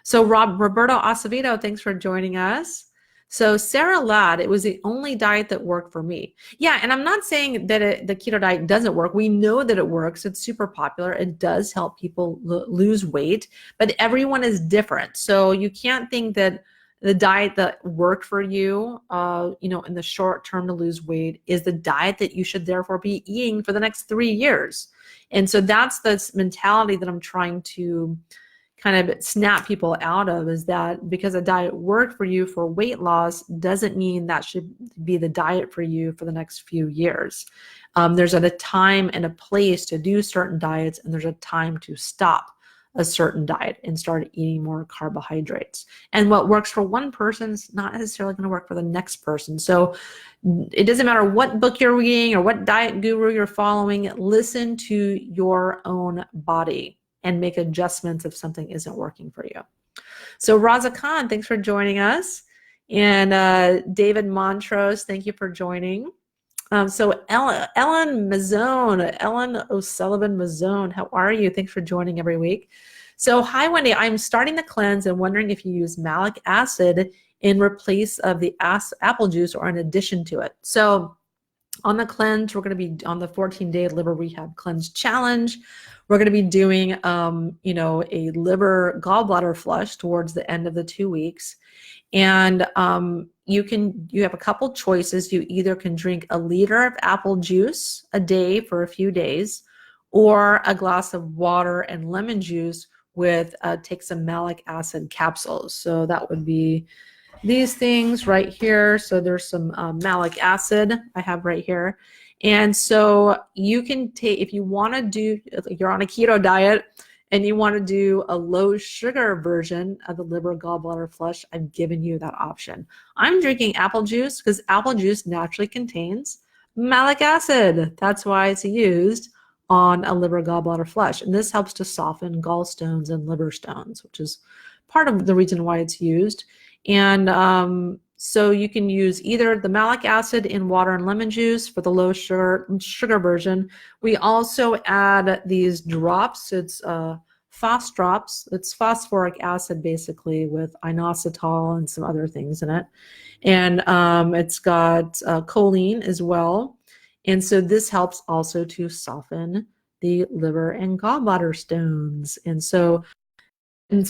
So Roberto Acevedo, thanks for joining us. So Sarah Ladd, it was the only diet that worked for me. Yeah, and I'm not saying that the keto diet doesn't work. We know that it works. It's super popular. It does help people lose weight, but everyone is different. So you can't think that the diet that worked for you, in the short term to lose weight is the diet that you should therefore be eating for the next 3 years. And so that's the mentality that I'm trying to kind of snap people out of, is that because a diet worked for you for weight loss doesn't mean that should be the diet for you for the next few years. There's a time and a place to do certain diets, and there's a time to stop a certain diet and start eating more carbohydrates. And what works for one person is not necessarily going to work for the next person. So it doesn't matter what book you're reading or what diet guru you're following, listen to your own body and make adjustments if something isn't working for you. So Raza Khan, thanks for joining us. And David Montrose, thank you for joining. So Ellen Mazzone, Ellen O'Sullivan Mazzone, how are you? Thanks for joining every week. So hi, Wendy. I'm starting the cleanse and wondering if you use malic acid in replace of the apple juice or in addition to it. So on the cleanse, we're going to be on the 14-day Liver Rehab Cleanse Challenge. We're going to be doing, a liver gallbladder flush towards the end of the 2 weeks. And you have a couple choices. You either can drink a liter of apple juice a day for a few days, or a glass of water and lemon juice with take some malic acid capsules. So that would be these things right here. So there's some malic acid I have right here. And so you can take, if you want to do, you're on a keto diet and you want to do a low sugar version of the liver gallbladder flush, I've given you that option. I'm drinking apple juice because apple juice naturally contains malic acid. That's why it's used on a liver gallbladder flush. And this helps to soften gallstones and liver stones, which is part of the reason why it's used. And so you can use either the malic acid in water and lemon juice for the low sugar version. We also add these drops. It's phos drops. It's phosphoric acid basically with inositol and some other things in it. And it's got choline as well. And so this helps also to soften the liver and gallbladder stones. And so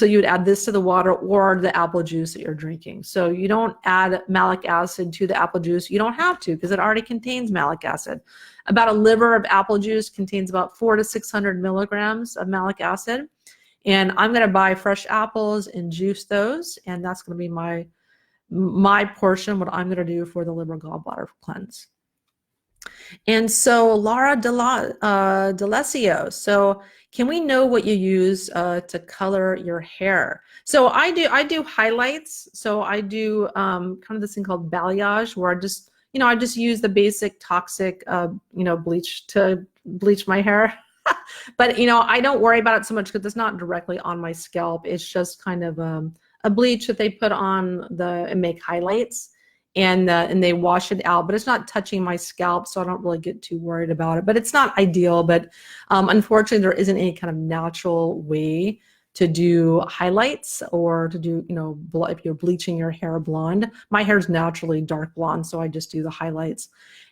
you would add this to the water or the apple juice that you're drinking. So you don't add malic acid to the apple juice. You don't have to because it already contains malic acid. About a liver of apple juice contains about 400 to 600 milligrams of malic acid. And I'm going to buy fresh apples and juice those. And that's going to be my portion, what I'm going to do for the liver gallbladder cleanse. And so Laura D'Alessio, so can we know what you use to color your hair? So I do highlights. So I do kind of this thing called balayage, where I just use the basic toxic bleach to bleach my hair. But I don't worry about it so much because it's not directly on my scalp. It's just kind of a bleach that they put on and make highlights, and they wash it out. But it's not touching my scalp, so I don't really get too worried about it. But it's not ideal. But unfortunately, there isn't any kind of natural way to do highlights or to do, if you're bleaching your hair blonde. My hair is naturally dark blonde, so I just do the highlights.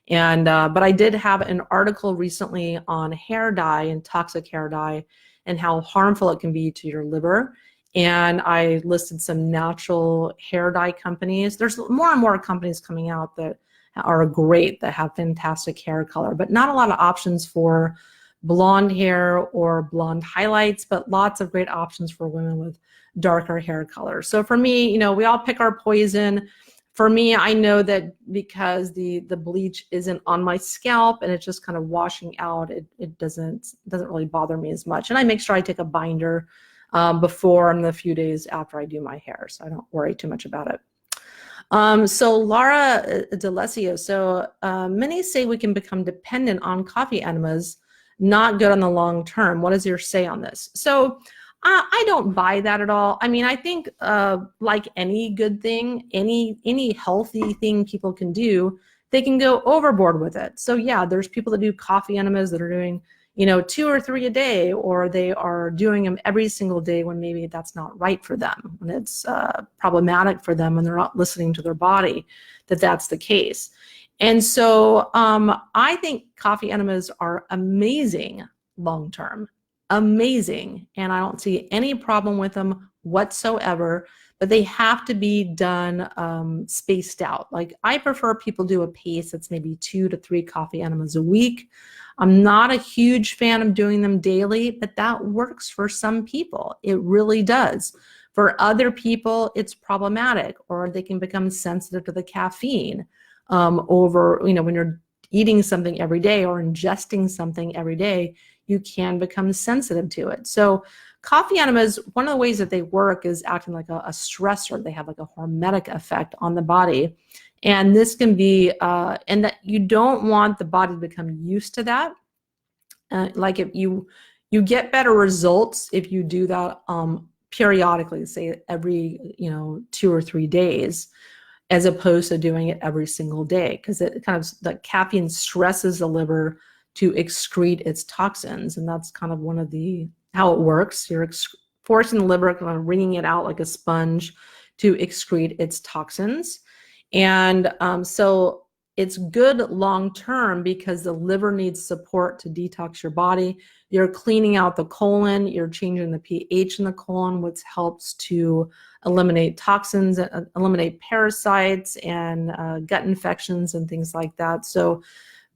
And but I did have an article recently on hair dye and toxic hair dye and how harmful it can be to your liver. And I listed some natural hair dye companies. There's more and more companies coming out that are great, that have fantastic hair color, but not a lot of options for blonde hair or blonde highlights, but lots of great options for women with darker hair color. So for me, we all pick our poison. For me, I know that because the bleach isn't on my scalp and it's just kind of washing out, it doesn't really bother me as much. And I make sure I take a binder before and the few days after I do my hair, so I don't worry too much about it. So Laura D'Alessio, so many say we can become dependent on coffee enemas, not good on the long term. What is your say on this? So I don't buy that at all. I mean, I think like any good thing, any healthy thing people can do, they can go overboard with it. So yeah, there's people that do coffee enemas that are doing 2 or 3 a day, or they are doing them every single day when maybe that's not right for them, when it's problematic for them and they're not listening to their body, that's the case. And so I think coffee enemas are amazing long-term, amazing. And I don't see any problem with them whatsoever, but they have to be done spaced out. Like I prefer people do a pace that's maybe 2 to 3 coffee enemas a week. I'm not a huge fan of doing them daily, but that works for some people. It really does. For other people, it's problematic, or they can become sensitive to the caffeine over, when you're eating something every day or ingesting something every day, you can become sensitive to it. So coffee enemas, one of the ways that they work is acting like a stressor. They have like a hormetic effect on the body. And this can be, and that you don't want the body to become used to that. Like if you get better results if you do that periodically, say every 2 or 3 days, as opposed to doing it every single day, because it kind of, the caffeine stresses the liver to excrete its toxins, and that's kind of one of how it works. You're forcing the liver, kind of wringing it out like a sponge to excrete its toxins. And so it's good long term because the liver needs support to detox your body. You're cleaning out the colon, you're changing the pH in the colon, which helps to eliminate toxins, eliminate parasites and gut infections and things like that. So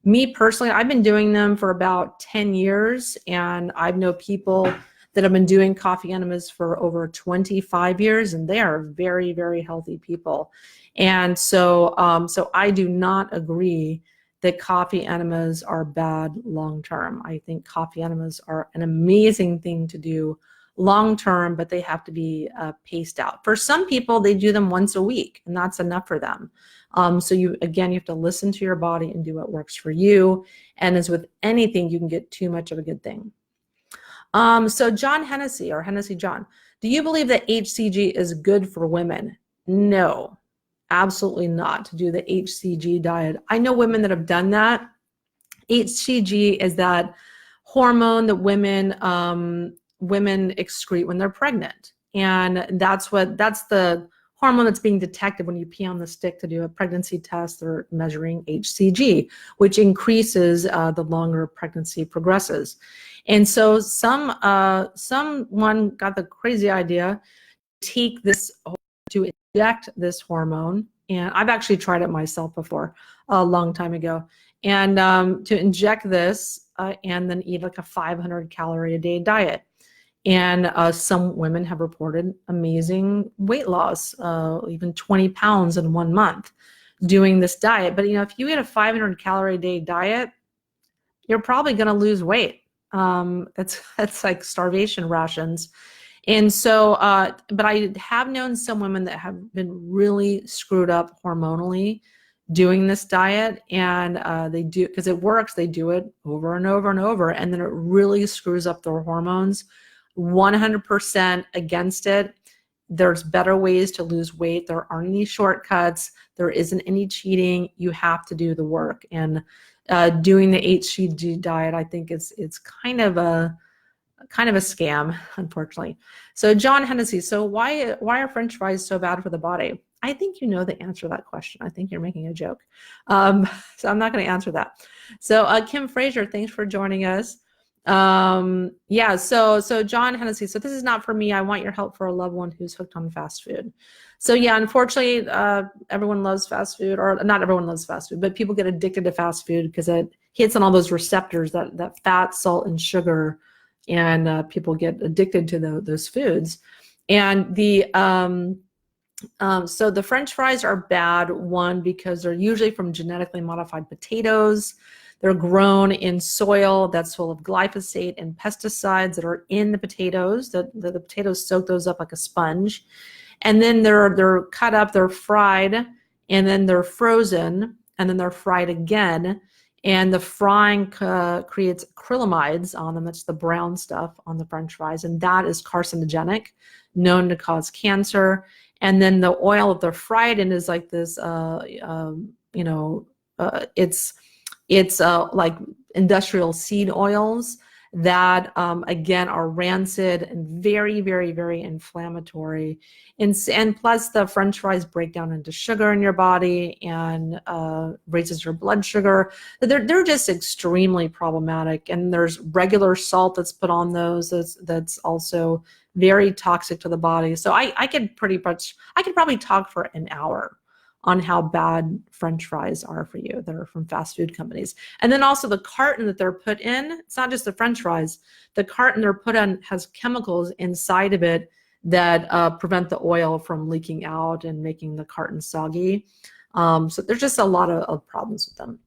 me personally, I've been doing them for about 10 years, and I know people that have been doing coffee enemas for over 25 years, and they are very, very healthy people. And so, so I do not agree that coffee enemas are bad long-term. I think coffee enemas are an amazing thing to do long-term, but they have to be paced out. For some people, they do them once a week, and that's enough for them. So you have to listen to your body and do what works for you. And as with anything, you can get too much of a good thing. So John Hennessy, or Hennessy John, do you believe that HCG is good for women? No, absolutely not, to do the HCG diet. I know women that have done that. HCG is that hormone that women excrete when they're pregnant. And that's the hormone that's being detected when you pee on the stick to do a pregnancy test. They're measuring HCG, which increases the longer pregnancy progresses. And so someone got the crazy idea to inject this hormone. And I've actually tried it myself before, a long time ago. And to inject this and then eat like a 500 calorie a day diet. And some women have reported amazing weight loss, even 20 pounds in 1 month doing this diet. But if you eat a 500 calorie a day diet, you're probably going to lose weight. It's like starvation rations. And so, but I have known some women that have been really screwed up hormonally doing this diet, and they do, because it works, they do it over and over and over, and then it really screws up their hormones. 100% against it. There's better ways to lose weight. There aren't any shortcuts. There isn't any cheating. You have to do the work. And doing the HCG diet, I think it's kind of a scam, unfortunately. So John Hennessy, so why are French fries so bad for the body? I think you know the answer to that question. I think you're making a joke. So I'm not going to answer that. So Kim Fraser, thanks for joining us. Yeah, so John Hennessy, so this is not for me. I want your help for a loved one who's hooked on fast food. So yeah, unfortunately, everyone loves fast food, or not everyone loves fast food, but people get addicted to fast food because it hits on all those receptors, that fat, salt, and sugar, and people get addicted to those foods. And so the French fries are bad, one, because they're usually from genetically modified potatoes. They're grown in soil that's full of glyphosate and pesticides that are in the potatoes. The potatoes soak those up like a sponge. And then they're cut up, they're fried, and then they're frozen, and then they're fried again. And the frying creates acrylamides on them. That's the brown stuff on the French fries. And that is carcinogenic, known to cause cancer. And then the oil that they're fried in is like this, it's like industrial seed oils that, again, are rancid and very, very, very inflammatory. And plus the French fries break down into sugar in your body and raises your blood sugar. They're just extremely problematic. And there's regular salt that's put on those that's also very toxic to the body. So I could probably talk for an hour on how bad French fries are for you that are from fast food companies. And then also the carton that they're put in, it's not just the French fries, the carton they're put in has chemicals inside of it that prevent the oil from leaking out and making the carton soggy. So there's just a lot of problems with them.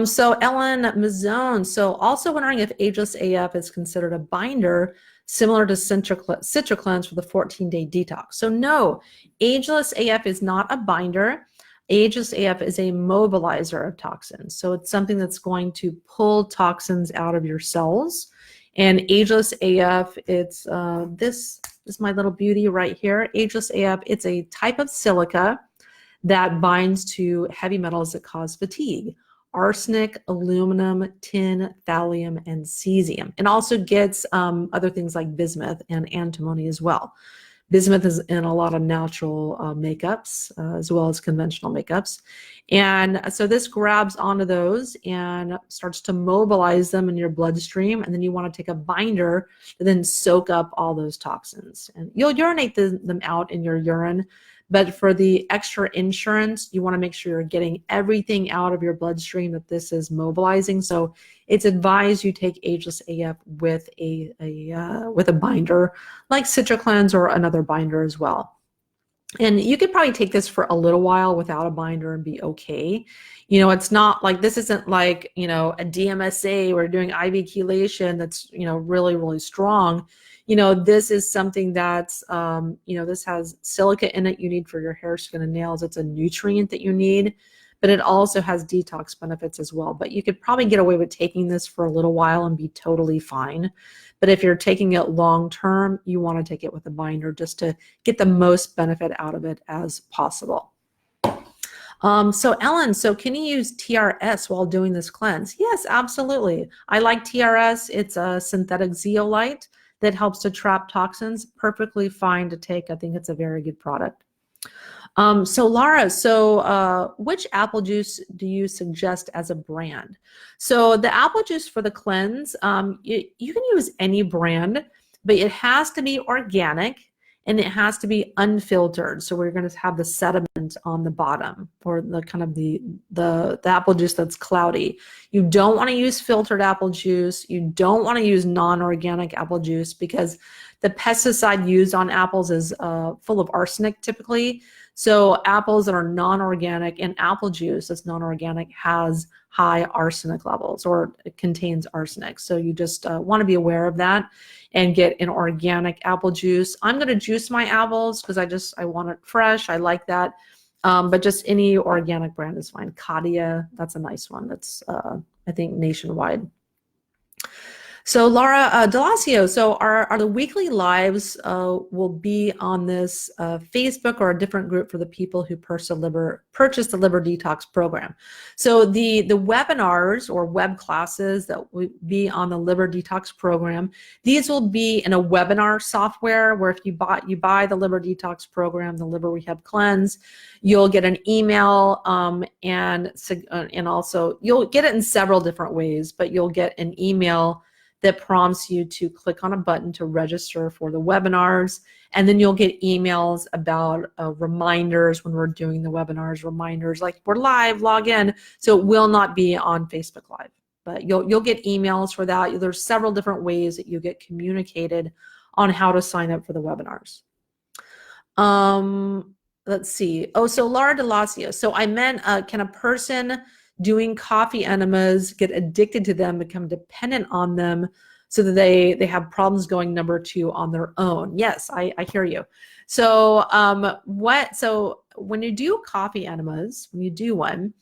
So Ellen Mazzone, so also wondering if Ageless AF is considered a binder similar to CitraCleanse for the 14-day detox. So no, Ageless AF is not a binder. Ageless AF is a mobilizer of toxins. So it's something that's going to pull toxins out of your cells. And Ageless AF, it's this is my little beauty right here. Ageless AF, it's a type of silica that binds to heavy metals that cause fatigue: arsenic, aluminum, tin, thallium, and cesium. And also gets other things like bismuth and antimony as well. Bismuth is in a lot of natural makeups as well as conventional makeups. And so this grabs onto those and starts to mobilize them in your bloodstream. And then you want to take a binder to then soak up all those toxins. And you'll urinate them out in your urine. But for the extra insurance, you want to make sure you're getting everything out of your bloodstream that this is mobilizing. So it's advised you take Ageless AF with a binder like CitraCleanse or another binder as well. And you could probably take this for a little while without a binder and be okay. You know, it's not like, this isn't like, you know, a DMSA or doing IV chelation that's, you know, really, really strong. You know, this is something that's, you know, this has silica in it you need for your hair, skin, and nails. It's a nutrient that you need, but it also has detox benefits as well. But you could probably get away with taking this for a little while and be totally fine. But if you're taking it long term, you want to take it with a binder just to get the most benefit out of it as possible. So Ellen, so can you use TRS while doing this cleanse? Yes, absolutely. I like TRS. It's a synthetic zeolite that helps to trap toxins. Perfectly fine to take. I think it's a very good product. So Laura, so which apple juice do you suggest as a brand? So the apple juice for the cleanse, you can use any brand, but it has to be organic and it has to be unfiltered. So we're going to have the sediment on the bottom, or the kind of the apple juice that's cloudy. You don't want to use filtered apple juice. You don't want to use non-organic apple juice because the pesticide used on apples is full of arsenic typically. So apples that are non-organic, and apple juice that's non-organic has high arsenic levels, or it contains arsenic. So you just want to be aware of that and get an organic apple juice. I'm going to juice my apples because I want it fresh. I like that. But just any organic brand is fine. Katia, that's a nice one. That's, I think, nationwide. So Laura Delacio, so are the weekly lives will be on this Facebook or a different group for the people who purchase the Liver Detox program. So the webinars or web classes that will be on the Liver Detox program, these will be in a webinar software where if you buy the Liver Detox program, the Liver Rehab Cleanse, you'll get an email and also you'll get it in several different ways, but you'll get an email that prompts you to click on a button to register for the webinars. And then you'll get emails about reminders when we're doing the webinars, reminders like we're live, log in. So it will not be on Facebook Live, but you'll get emails for that. There's several different ways that you get communicated on how to sign up for the webinars. Let's see. Oh, so Laura Delacio. So I meant, can a person doing coffee enemas get addicted to them, become dependent on them so that they have problems going number 2 on their own? Yes, I hear you. So so when you do coffee enemas, when you do one,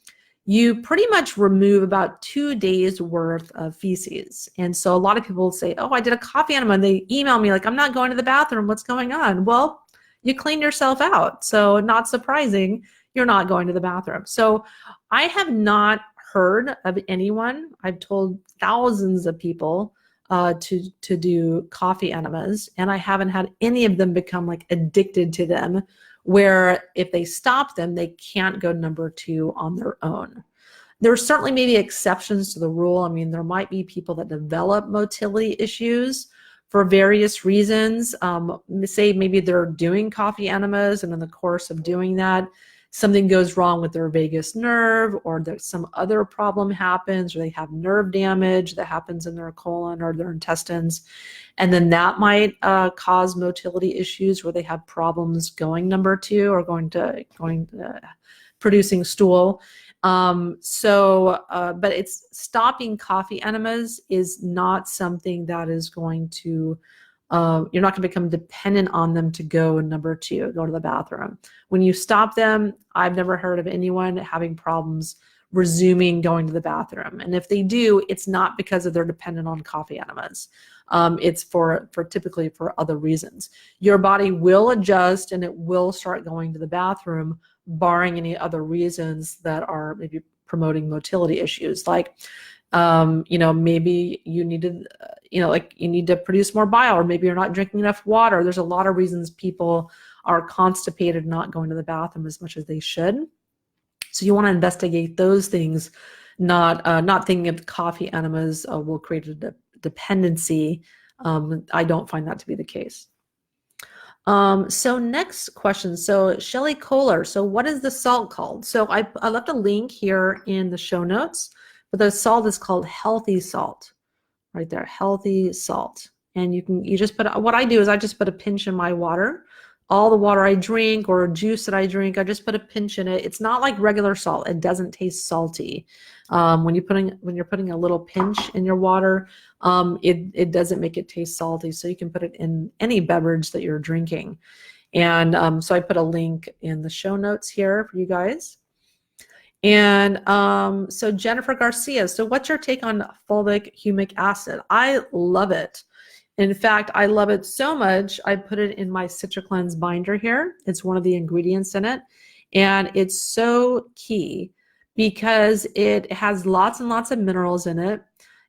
you pretty much remove about 2 days worth of feces. And so a lot of people say, oh, I did a coffee enema, and they email me like, I'm not going to the bathroom, what's going on? Well, you clean yourself out. So not surprising, you're not going to the bathroom. So I have not heard of anyone, I've told thousands of people to do coffee enemas, and I haven't had any of them become like addicted to them, where if they stop them, they can't go number 2 on their own. There are certainly maybe exceptions to the rule. I mean, there might be people that develop motility issues for various reasons. Say maybe they're doing coffee enemas, and in the course of doing that, something goes wrong with their vagus nerve, or there's some other problem happens, or they have nerve damage that happens in their colon or their intestines. And then that might cause motility issues where they have problems going number 2 or going to producing stool. But it's stopping coffee enemas is not something that is going to, you're not going to become dependent on them to go number 2, go to the bathroom. When you stop them, I've never heard of anyone having problems resuming going to the bathroom. And if they do, it's not because of they're dependent on coffee enemas. It's for typically for other reasons. Your body will adjust and it will start going to the bathroom, barring any other reasons that are maybe promoting motility issues, like maybe you need to, you need to produce more bile, or maybe you're not drinking enough water. There's a lot of reasons people are constipated, not going to the bathroom as much as they should. So you want to investigate those things, not thinking of coffee enemas will create a dependency. I don't find that to be the case. So next question. So Shelly Kohler. So what is the salt called? So I left a link here in the show notes, but the salt is called healthy salt, right there, healthy salt. And you just put, what I do is I just put a pinch in my water. All the water I drink or juice that I drink, I just put a pinch in it. It's not like regular salt. It doesn't taste salty. When you're putting a little pinch in your water, it doesn't make it taste salty. So you can put it in any beverage that you're drinking. And so I put a link in the show notes here for you guys. And so Jennifer Garcia, so what's your take on fulvic humic acid? I love it. In fact, I love it so much, I put it in my CitraCleanse binder here. It's one of the ingredients in it. And it's so key because it has lots and lots of minerals in it.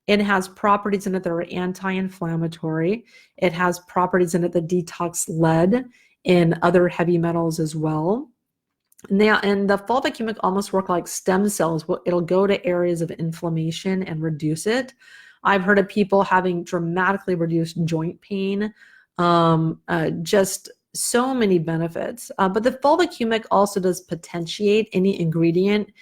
It has properties in it that are anti-inflammatory. It has properties in it that detox lead and other heavy metals as well. Now, and the fulvic humic almost work like stem cells. It'll go to areas of inflammation and reduce it. I've heard of people having dramatically reduced joint pain, just so many benefits. But the fulvic humic also does potentiate any ingredient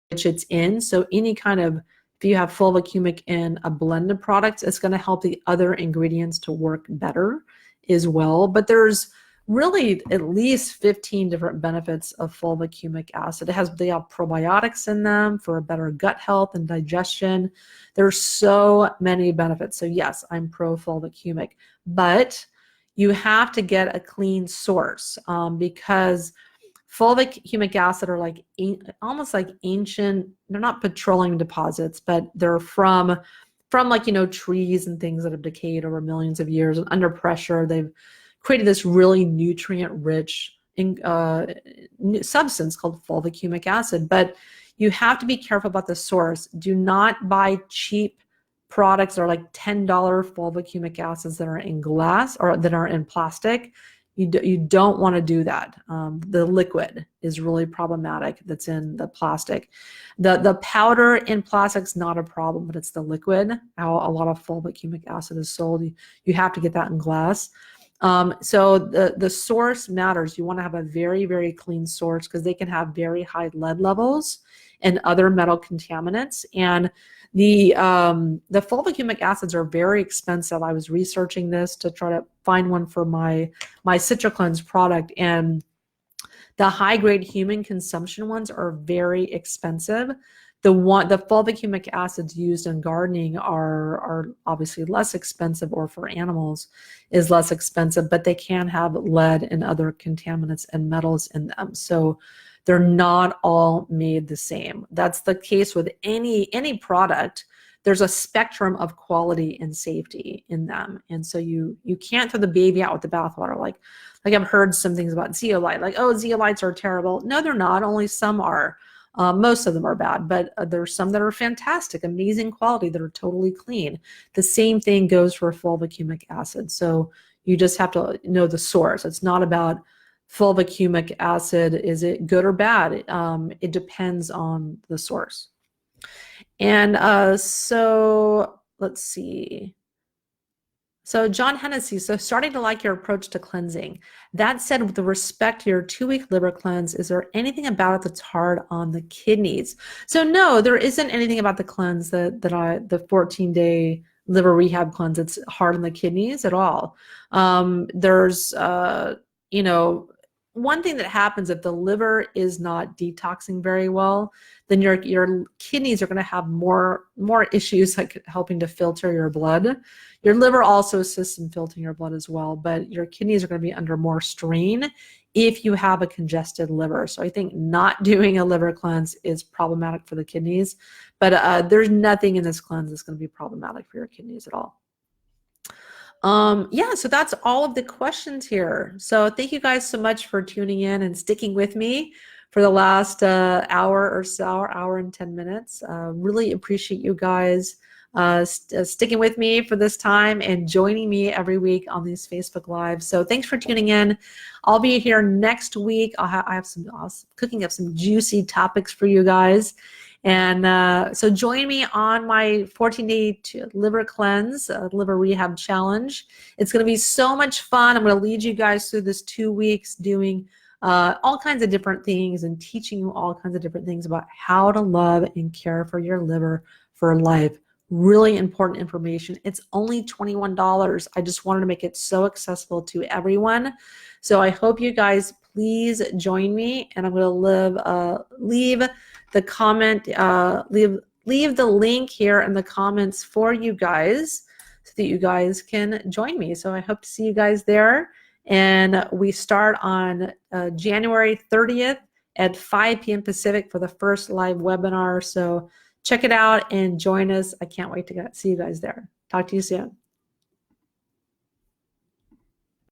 which it's in. So any kind of, if you have fulvic humic in a blended product, it's going to help the other ingredients to work better as well. But there's really at least 15 different benefits of fulvic humic acid. They have probiotics in them for better gut health and digestion. There's so many benefits. So yes, I'm pro fulvic humic, but you have to get a clean source because fulvic humic acid are like almost like ancient, they're not petroleum deposits, but they're from like, trees and things that have decayed over millions of years, and under pressure, they've created this really nutrient-rich substance called fulvic humic acid. But you have to be careful about the source. Do not buy cheap products that are like $10 fulvic humic acids that are in glass or that are in plastic. You don't want to do that. The liquid is really problematic that's in the plastic. The powder in plastic is not a problem, but it's the liquid, how a lot of fulvic humic acid is sold. You have to get that in glass. So the source matters. You want to have a very, very clean source because they can have very high lead levels and other metal contaminants. And the fulvic humic acids are very expensive. I was researching this to try to find one for my CitraCleanse product, and the high-grade human consumption ones are very expensive. The fulvic humic acids used in gardening are obviously less expensive, or for animals is less expensive, but they can have lead and other contaminants and metals in them. So they're not all made the same. That's the case with any product. There's a spectrum of quality and safety in them. And so you can't throw the baby out with the bathwater. Like I've heard some things about zeolite, like, oh, zeolites are terrible. No, they're not. Only some are. Most of them are bad, but there's some that are fantastic, amazing quality, that are totally clean. The same thing goes for fulvic humic acid. So you just have to know the source. It's not about fulvic humic acid, is it good or bad? It depends on the source. And so let's see. So John Hennessy, so starting to like your approach to cleansing. That said, with respect to your 2-week liver cleanse, is there anything about it that's hard on the kidneys? So no, there isn't anything about the cleanse the 14-day liver rehab cleanse that's hard on the kidneys at all. There's, one thing that happens if the liver is not detoxing very well, then your kidneys are going to have more issues, like helping to filter your blood. Your liver also assists in filtering your blood as well, but your kidneys are going to be under more strain if you have a congested liver. So I think not doing a liver cleanse is problematic for the kidneys, but there's nothing in this cleanse that's going to be problematic for your kidneys at all. Yeah, so that's all of the questions here. So thank you guys so much for tuning in and sticking with me for the last hour or so, hour and 10 minutes. Really appreciate you guys sticking with me for this time and joining me every week on these Facebook Lives. So thanks for tuning in. I'll be here next week. I have cooking up some juicy topics for you guys. And so join me on my 14-day liver cleanse, liver rehab challenge. It's going to be so much fun. I'm going to lead you guys through this 2 weeks doing all kinds of different things and teaching you all kinds of different things about how to love and care for your liver for life. Really important information. It's only $21. I just wanted to make it so accessible to everyone. So I hope you guys please join me, and I'm going to leave the comment, leave the link here in the comments for you guys so that you guys can join me. So I hope to see you guys there. And we start on January 30th at 5 p.m. Pacific for the first live webinar. So check it out and join us. I can't wait to see you guys there. Talk to you soon.